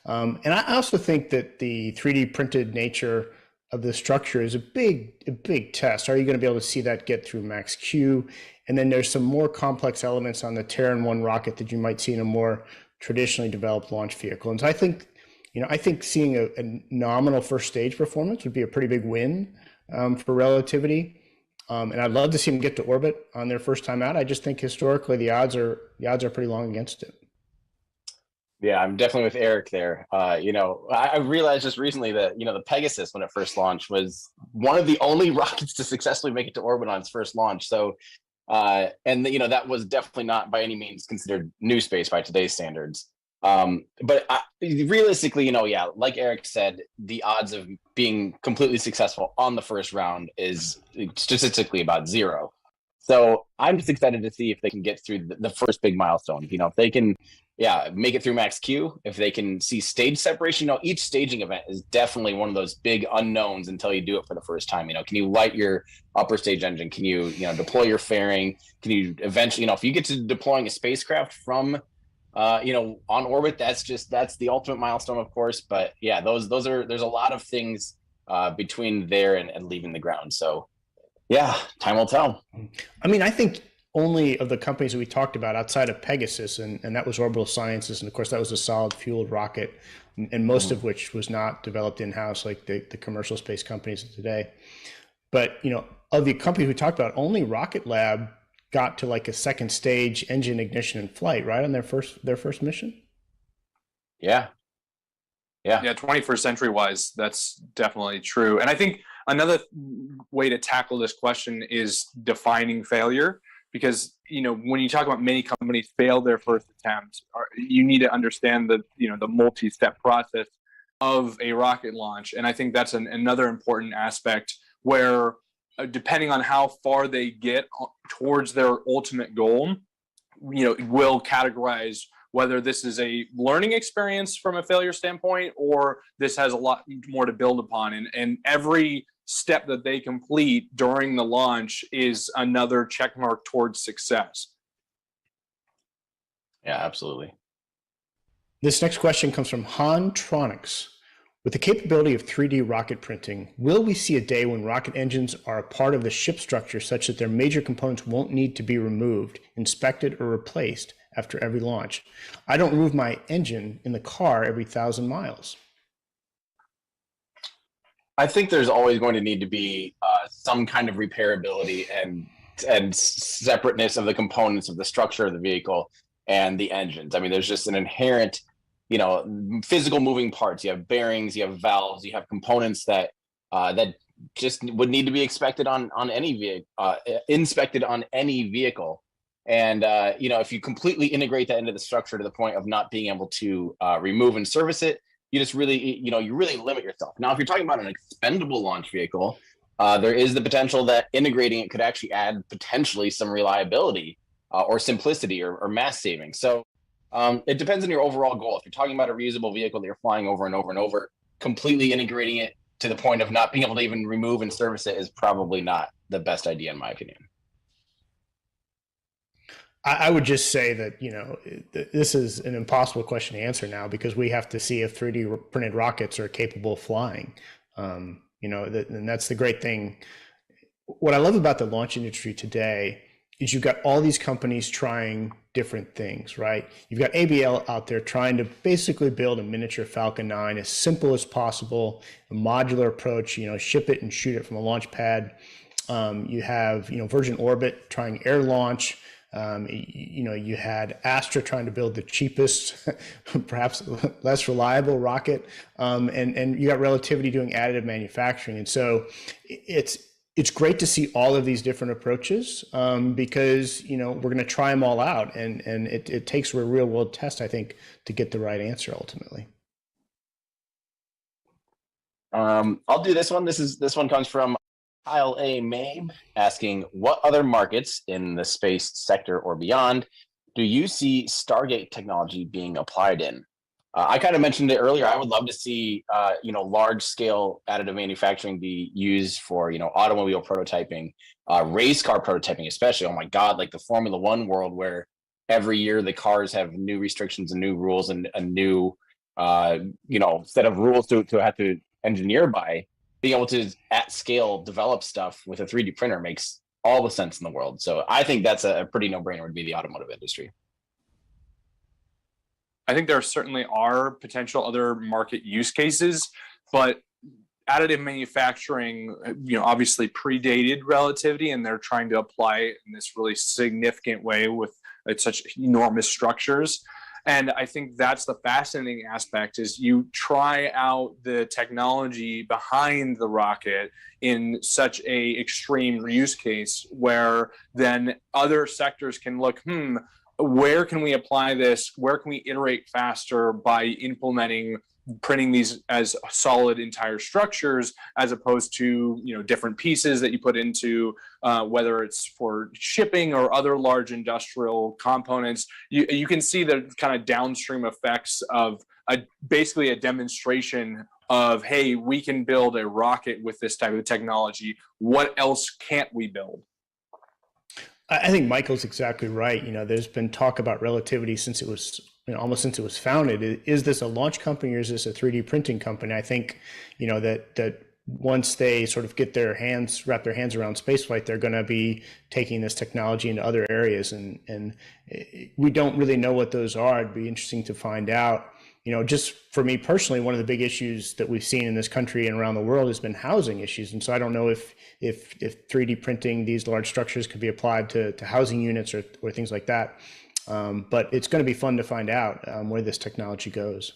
And I also think that the 3D printed nature of the structure is a big test. Are you going to be able to see that get through max Q? And then there's some more complex elements on the Terran 1 rocket that you might see in a more traditionally developed launch vehicle. And so I think seeing a nominal first stage performance would be a pretty big win for Relativity. And I'd love to see them get to orbit on their first time out. I just think historically the odds are pretty long against it. Yeah, I'm definitely with Eric there. I realized just recently that, the Pegasus, when it first launched, was one of the only rockets to successfully make it to orbit on its first launch. So, that was definitely not by any means considered new space by today's standards. But realistically, like Eric said, the odds of being completely successful on the first round is statistically about zero. So I'm just excited to see if they can get through the first big milestone. If they can, make it through max Q, if they can see stage separation. Each staging event is definitely one of those big unknowns until you do it for the first time. Can you light your upper stage engine? Can you, deploy your fairing? Can you eventually, if you get to deploying a spacecraft from, on orbit, that's the ultimate milestone, of course. But yeah, there's a lot of things between there and leaving the ground. So yeah, time will tell. I think only of the companies that we talked about outside of Pegasus, and that was Orbital Sciences, and of course that was a solid fueled rocket, and most of which was not developed in-house like the commercial space companies of today. But of the companies we talked about, only Rocket Lab got to like a second stage engine ignition and flight, right, on their first mission. Yeah, 21st century wise, that's definitely true. And I think another way to tackle this question is defining failure, because when you talk about many companies fail their first attempt, you need to understand the multi-step process of a rocket launch. And I think that's another important aspect where depending on how far they get towards their ultimate goal, will categorize whether this is a learning experience from a failure standpoint, or this has a lot more to build upon. And every step that they complete during the launch is another check mark towards success. Yeah, absolutely. This next question comes from Hantronics. With the capability of 3D rocket printing, will we see a day when rocket engines are a part of the ship structure such that their major components won't need to be removed, inspected, or replaced after every launch? I don't remove my engine in the car every 1,000 miles. I think there's always going to need to be some kind of repairability and separateness of the components of the structure of the vehicle and the engines. I mean, there's just an inherent, physical moving parts. You have bearings, you have valves, you have components that just would need to be inspected on any vehicle. And if you completely integrate that into the structure to the point of not being able to remove and service it, you just really, you really limit yourself. Now, if you're talking about an expendable launch vehicle, there is the potential that integrating it could actually add potentially some reliability or simplicity or mass saving. So it depends on your overall goal. If you're talking about a reusable vehicle that you're flying over and over and over, completely integrating it to the point of not being able to even remove and service it is probably not the best idea, in my opinion. I would just say that, this is an impossible question to answer now, because we have to see if 3D printed rockets are capable of flying. And that's the great thing. What I love about the launch industry today is you've got all these companies trying different things, right? You've got ABL out there trying to basically build a miniature Falcon 9 as simple as possible, a modular approach, ship it and shoot it from a launch pad. You have, Virgin Orbit trying air launch. You had Astra trying to build the cheapest, perhaps less reliable rocket, and you got Relativity doing additive manufacturing. And so it's great to see all of these different approaches, because we're going to try them all out, and it takes a real world test, I think, to get the right answer ultimately. I'll do this one. This one comes from Kyle A. Mabe asking, what other markets in the space sector or beyond do you see Stargate technology being applied in? I kind of mentioned it earlier. I would love to see, large scale additive manufacturing be used for, automobile prototyping, race car prototyping, especially. Oh my God, like the Formula One world, where every year the cars have new restrictions and new rules and a new, set of rules to have to engineer by. Being able to at scale develop stuff with a 3D printer makes all the sense in the world. So I think that's a pretty no-brainer, would be the automotive industry. I think there certainly are potential other market use cases, but additive manufacturing, obviously predated Relativity, and they're trying to apply it in this really significant way with such enormous structures. And I think that's the fascinating aspect, is you try out the technology behind the rocket in such a extreme use case, where then other sectors can look, where can we apply this? Where can we iterate faster by implementing printing these as solid entire structures, as opposed to different pieces that you put into, whether it's for shipping or other large industrial components. You can see the kind of downstream effects of basically a demonstration of, hey, we can build a rocket with this type of technology. What else can't we build? I think Michael's exactly right. There's been talk about Relativity since it was, almost since it was founded. Is this a launch company or is this a 3D printing company? I think, that once they sort of wrap their hands around spaceflight, they're going to be taking this technology into other areas, and we don't really know what those are. It'd be interesting to find out. Just for me personally, one of the big issues that we've seen in this country and around the world has been housing issues. And so I don't know if 3D printing these large structures could be applied to housing units or things like that. But it's going to be fun to find out where this technology goes.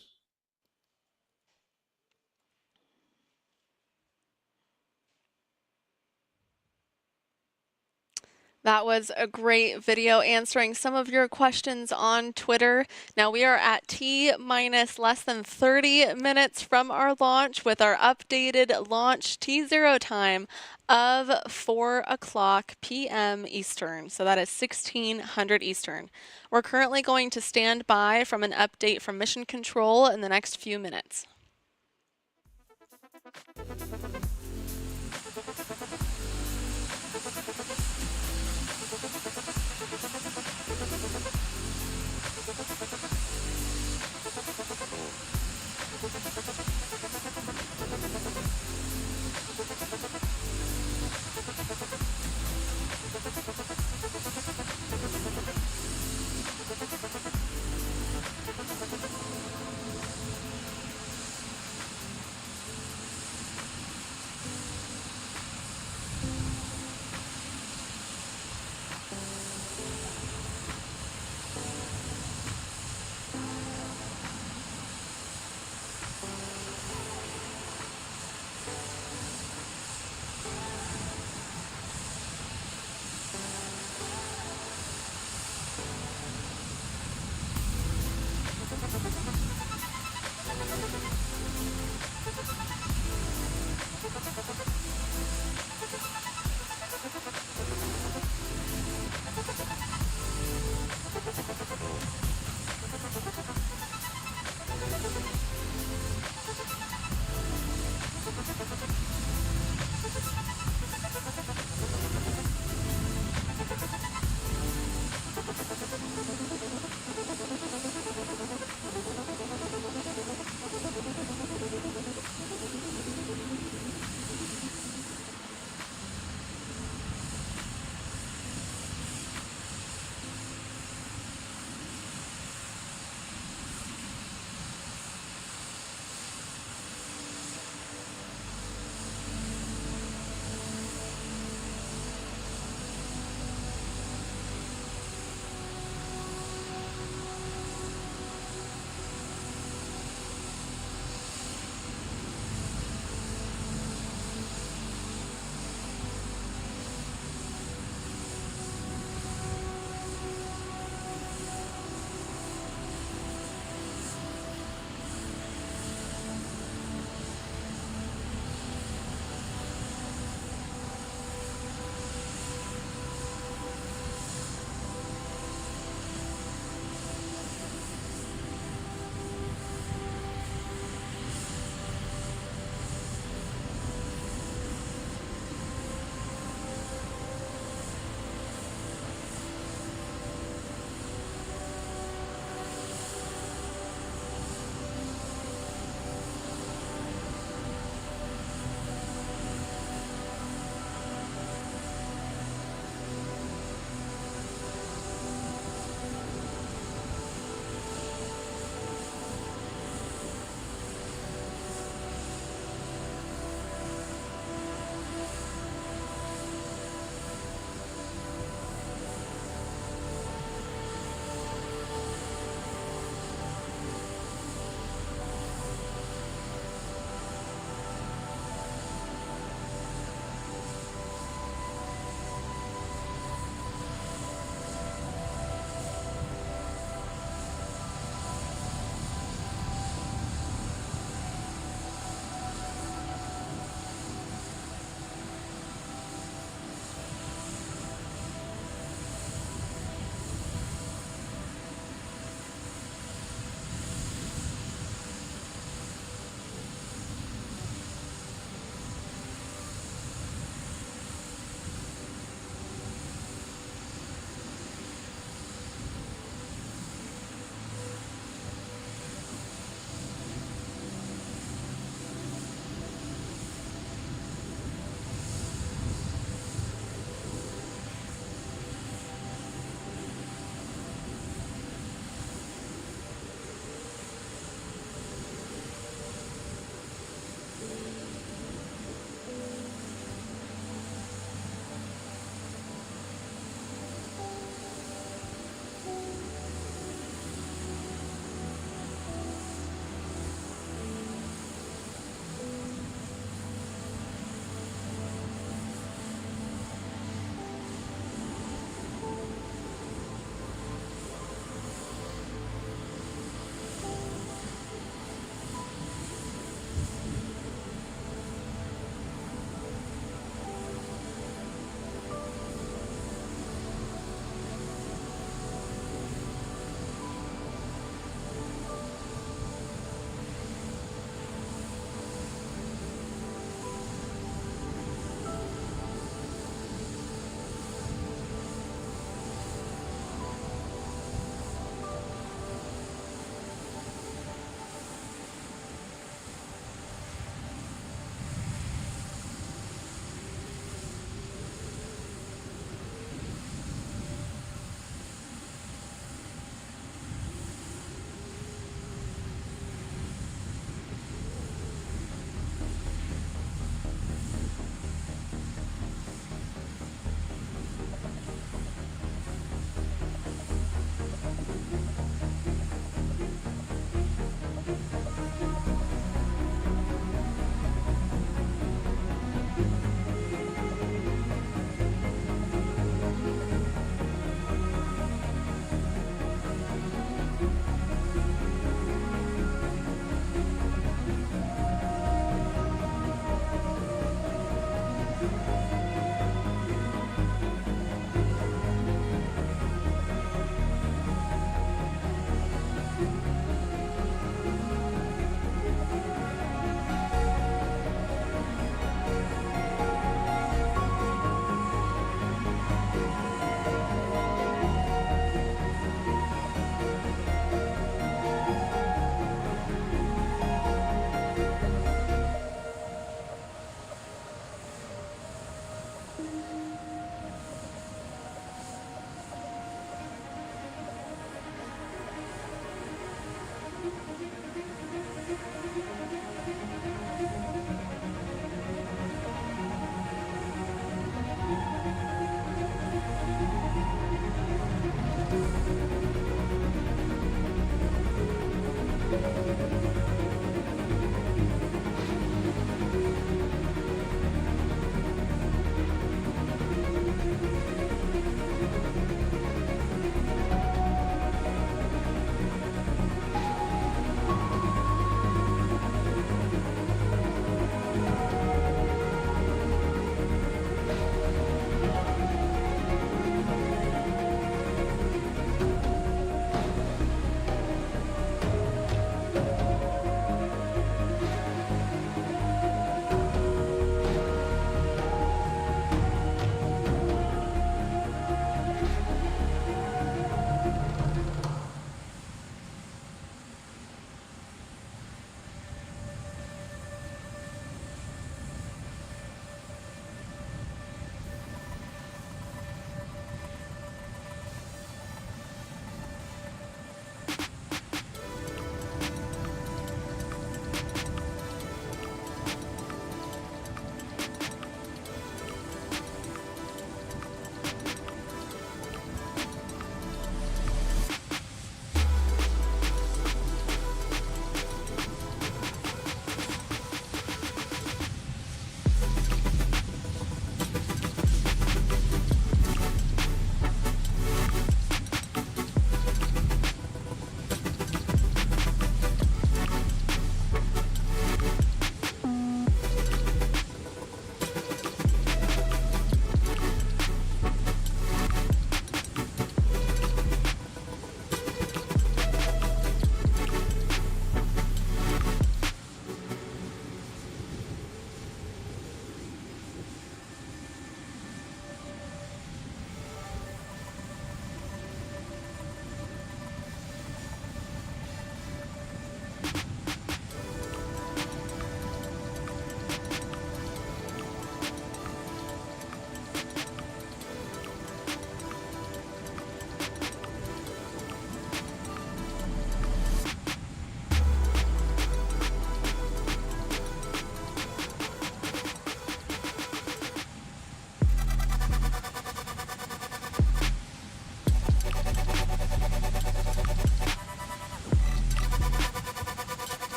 That was a great video answering some of your questions on Twitter. Now we are at T minus less than 30 minutes from our launch with our updated launch T0 time of 4:00 p.m. Eastern. So that is 1600 Eastern. We're currently going to stand by from an update from Mission Control in the next few minutes.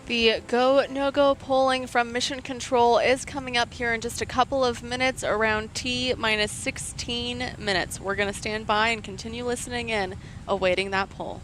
The go, no-go polling from Mission Control is coming up here in just a couple of minutes, around T-minus 16 minutes. We're going to stand by and continue listening in, awaiting that poll.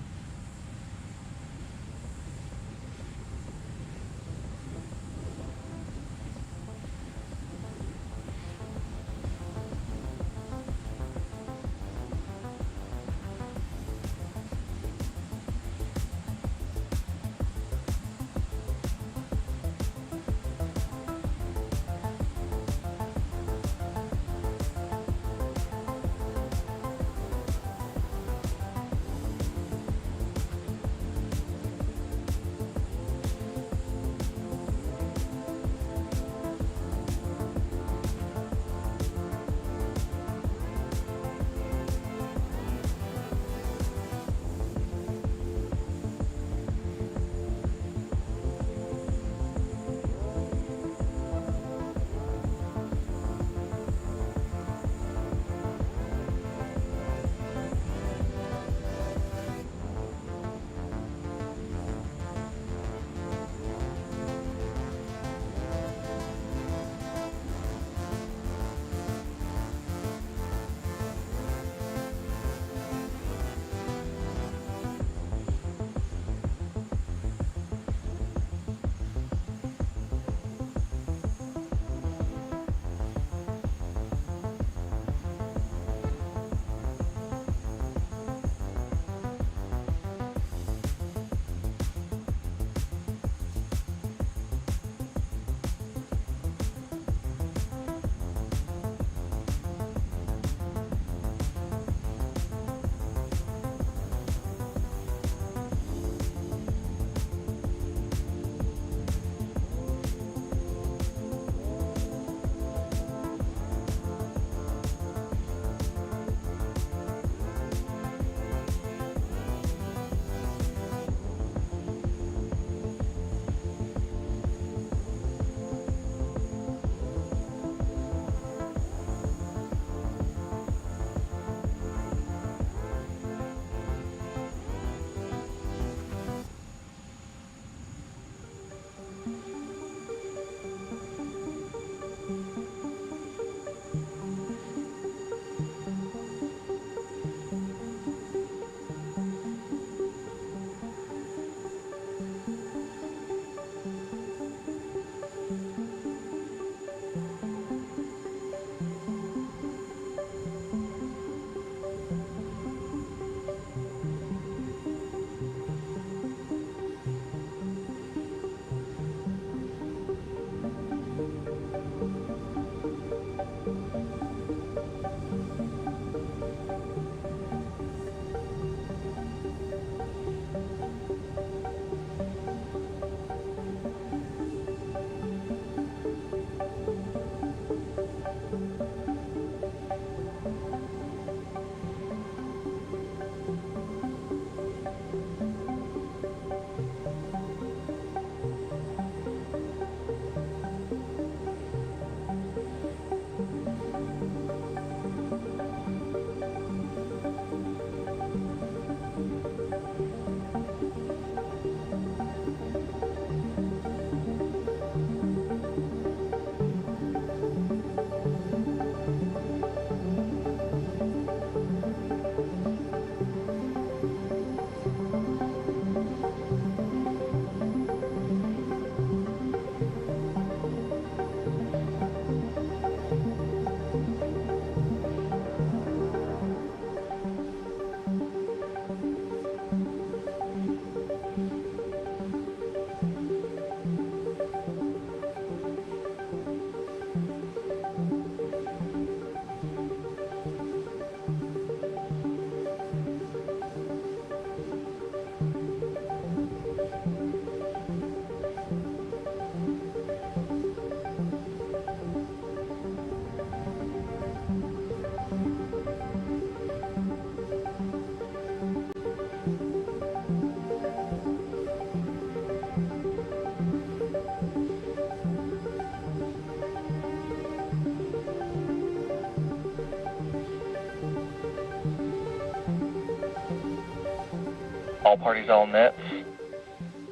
All parties, all nets.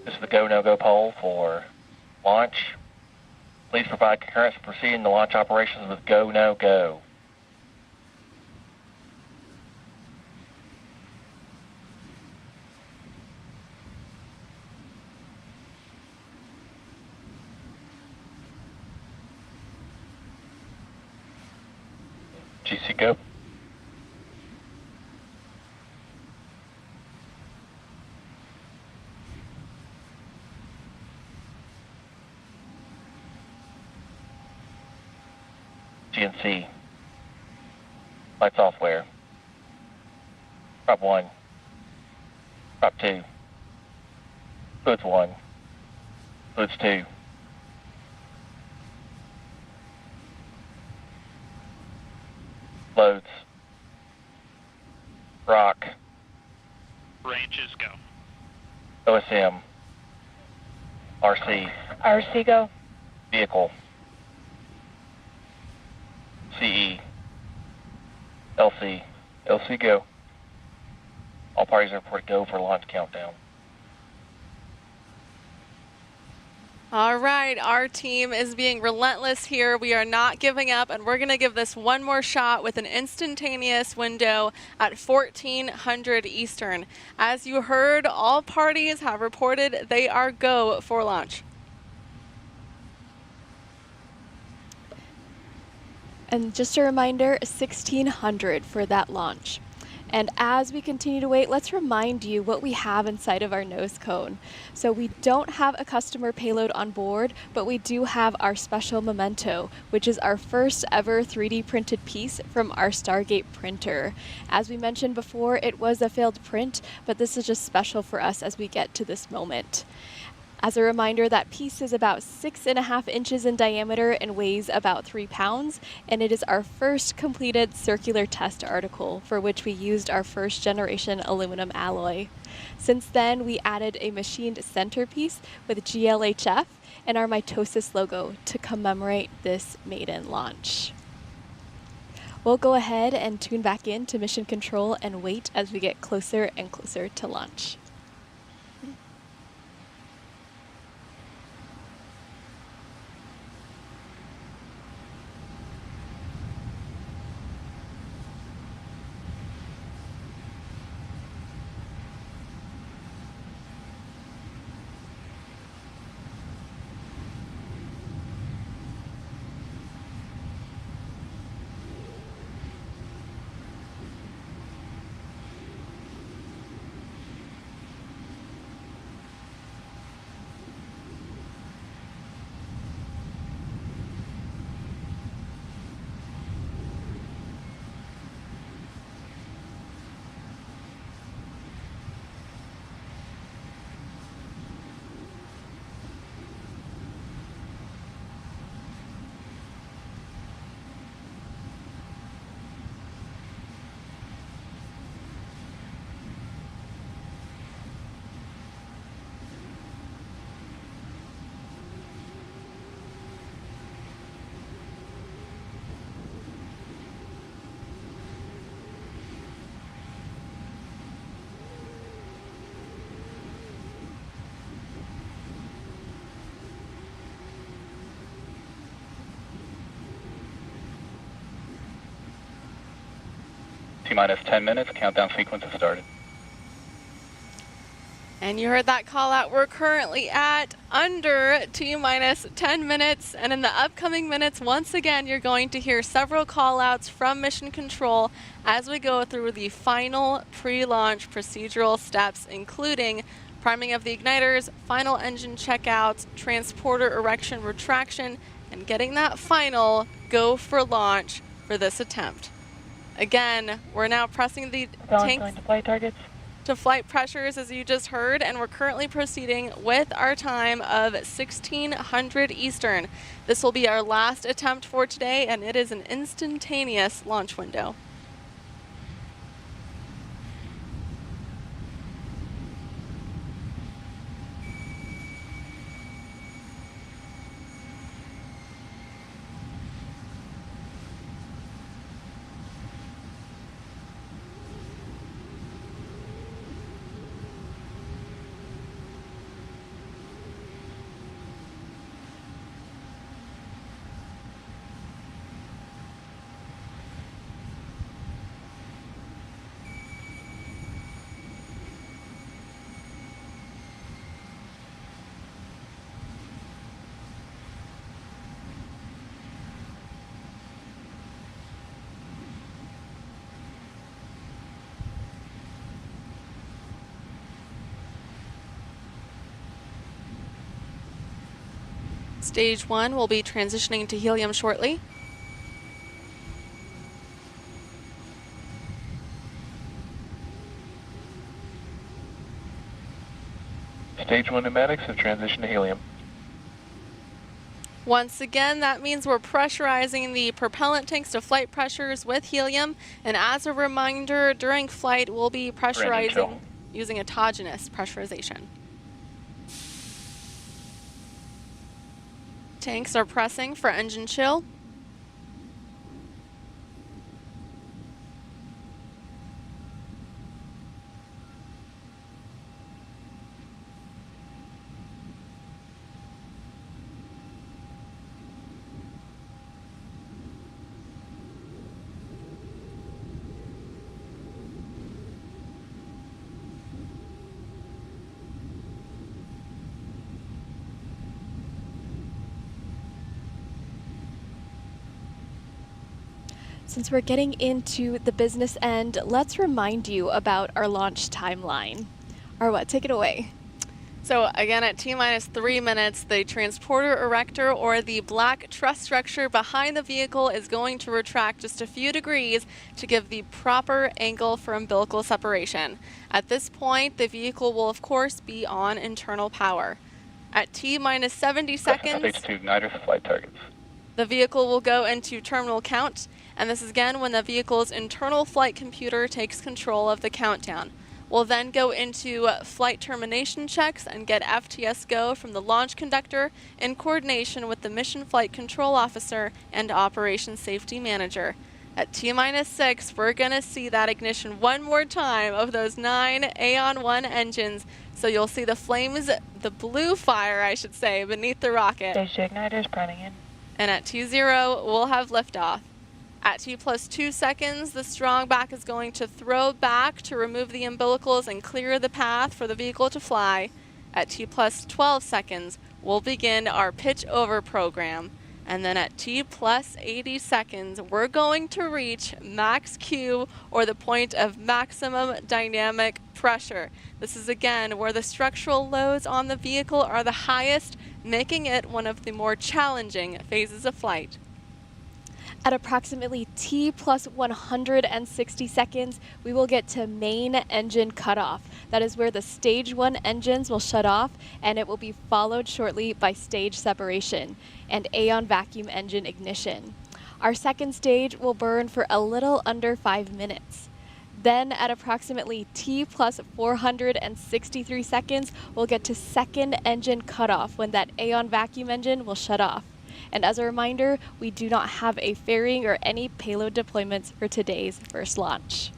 This is the go, no-go poll for launch. Please provide concurrence for proceeding to launch operations with go, no-go. GC go. GNC. Flight software. Prop 1. Prop 2. Fluids 1. Fluids 2. Loads. Rock. Ranges go. OSM. RC. RC go. Vehicle. CE. LC. LC go. All parties report go for launch countdown. All right, our team is being relentless here. We are not giving up, and we're going to give this one more shot with an instantaneous window at 1400 Eastern. As you heard, all parties have reported they are go for launch. And just a reminder, 1600 for that launch. And as we continue to wait, let's remind you what we have inside of our nose cone. So we don't have a customer payload on board, but we do have our special memento, which is our first ever 3D printed piece from our Stargate printer. As we mentioned before, it was a failed print, but this is just special for us as we get to this moment. As a reminder, that piece is about 6.5 inches in diameter and weighs about 3 pounds, and it is our first completed circular test article for which we used our first generation aluminum alloy. Since then, we added a machined centerpiece with GLHF and our mitosis logo to commemorate this maiden launch. We'll go ahead and tune back in to mission control and wait as we get closer and closer to launch. T-minus 10 minutes, countdown sequence has started. And you heard that call out. We're currently at under T-minus 10 minutes. And in the upcoming minutes, once again, you're going to hear several call outs from Mission Control as we go through the final pre-launch procedural steps, including priming of the igniters, final engine checkouts, transporter erection retraction, and getting that final go for launch for this attempt. Again, we're now pressing the tanks Going to flight targets. to flight pressures, as you just heard, and we're currently proceeding with our time of 1600 Eastern. This will be our last attempt for today, and it is an instantaneous launch window. Stage 1 will be transitioning to helium shortly. Stage 1 pneumatics have transitioned to helium. Once again, that means we're pressurizing the propellant tanks to flight pressures with helium. And as a reminder, during flight, we'll be pressurizing using autogenous pressurization. Tanks are pressing for engine chill. Since we're getting into the business end, let's remind you about our launch timeline. Arwa, take it away. So again, at T-minus 3 minutes, the transporter erector or the black truss structure behind the vehicle is going to retract just a few degrees to give the proper angle for umbilical separation. At this point, the vehicle will of course be on internal power. At T-minus 70 seconds, Stage 2 igniters to flight targets. the vehicle will go into terminal count, and this is again when the vehicle's internal flight computer takes control of the countdown. We'll then go into flight termination checks and get FTS go from the launch conductor in coordination with the mission flight control officer and operations safety manager. At T-minus 6, we're going to see that ignition one more time of those 9 Aeon 1 engines. So you'll see the flames, the blue fire, I should say, beneath the rocket. Stage 2 igniters priming in. And at T0, we'll have liftoff. At T plus 2 seconds, the strong back is going to throw back to remove the umbilicals and clear the path for the vehicle to fly. At T plus 12 seconds, we'll begin our pitch over program. And then at T plus 80 seconds, we're going to reach max Q, or the point of maximum dynamic pressure. This is again where the structural loads on the vehicle are the highest, making it one of the more challenging phases of flight. At approximately T plus 160 seconds, we will get to main engine cutoff. That is where the stage 1 engines will shut off, and it will be followed shortly by stage separation and Aeon vacuum engine ignition. Our second stage will burn for a little under 5 minutes. Then at approximately T plus 463 seconds, we'll get to second engine cutoff when that Aeon vacuum engine will shut off. And as a reminder, we do not have a fairing or any payload deployments for today's first launch.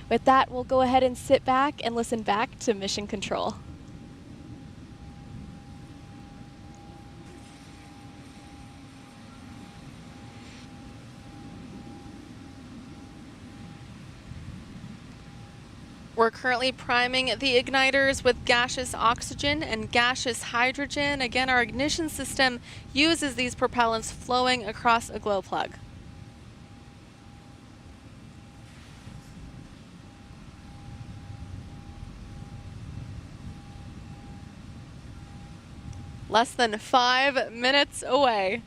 With that, we'll go ahead and sit back and listen back to Mission Control. We're currently priming the igniters with gaseous oxygen and gaseous hydrogen. Again, our ignition system uses these propellants flowing across a glow plug. Less than 5 minutes away.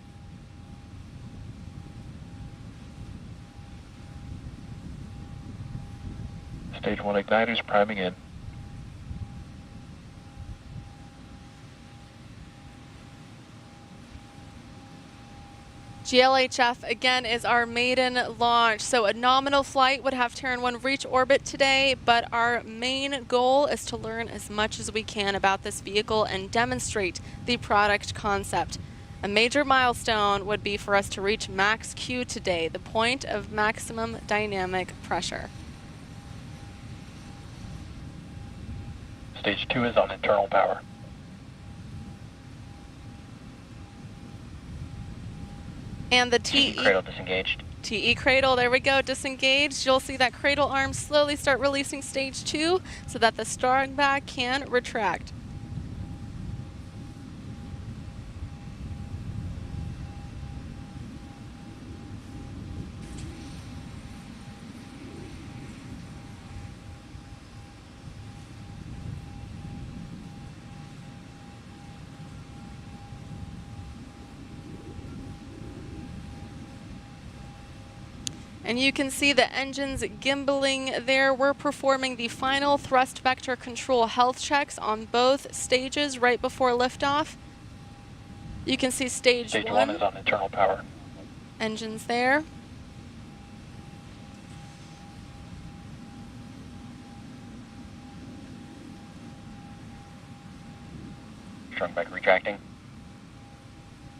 Stage 1 igniters priming in. GLHF again is our maiden launch. So a nominal flight would have Terran 1 reach orbit today, but our main goal is to learn as much as we can about this vehicle and demonstrate the product concept. A major milestone would be for us to reach max Q today, the point of maximum dynamic pressure. Stage 2 is on internal power. And the TE cradle disengaged. TE cradle, there we go, disengaged. You'll see that cradle arm slowly start releasing stage 2 so that the strong back can retract. And you can see the engines gimbaling there. We're performing the final thrust vector control health checks on both stages right before liftoff. You can see stage one is on internal power. Engines there. Strung back retracting.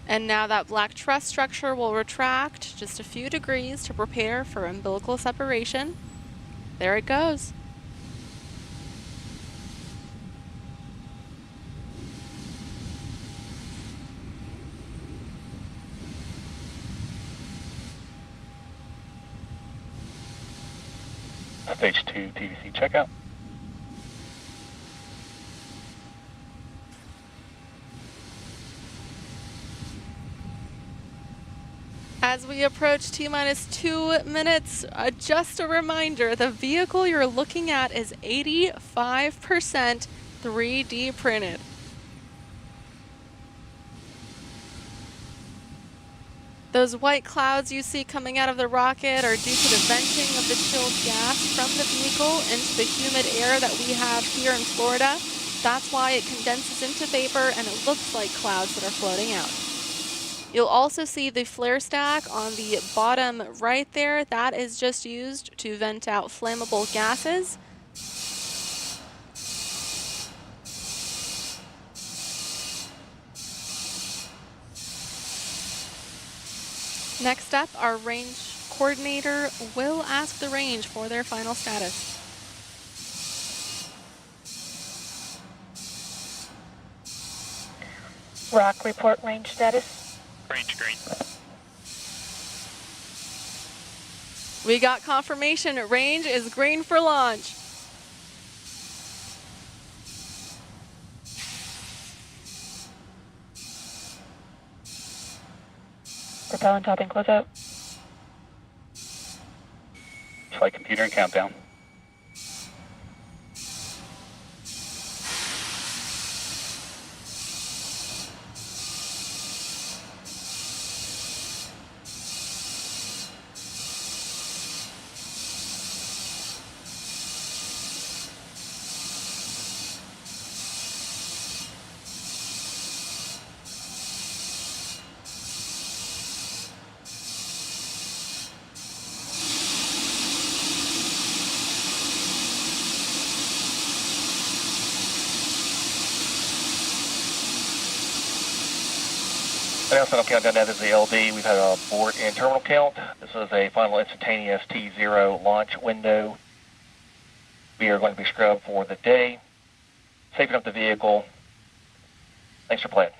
And now that black truss structure will retract just a few degrees to prepare for umbilical separation. There it goes. Stage 2 TVC checkout. As we approach T-minus 2 minutes, just a reminder, the vehicle you're looking at is 85% 3D printed. Those white clouds you see coming out of the rocket are due to the venting of the chilled gas from the vehicle into the humid air that we have here in Florida. That's why it condenses into vapor and it looks like clouds that are floating out. You'll also see the flare stack on the bottom right there. That is just used to vent out flammable gases. Next up, our range coordinator will ask the range for their final status. Rock, report range status. Range green. We got confirmation. Range is green for launch. Propellant topping closeout. Flight computer and countdown. Announcement countdown, that is the LD. We've had a board and terminal count. This is a final instantaneous T0 launch window. We are going to be scrubbed for the day. Safing up the vehicle. Thanks for playing.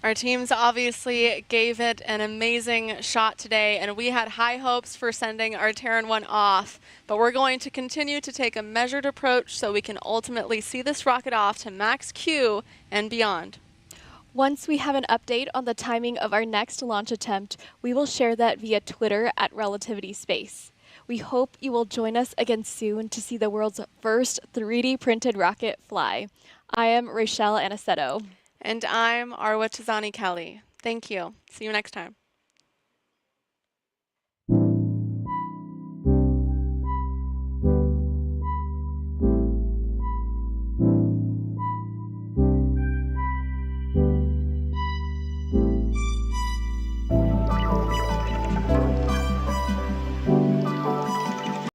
Our teams obviously gave it an amazing shot today, and we had high hopes for sending our Terran 1 off, but we're going to continue to take a measured approach so we can ultimately see this rocket off to max Q and beyond. Once we have an update on the timing of our next launch attempt, we will share that via Twitter at Relativity Space. We hope you will join us again soon to see the world's first 3D printed rocket fly. I am Rachelle Aniceto. And I'm Arwa Tizani Kelly. Thank you. See you next time.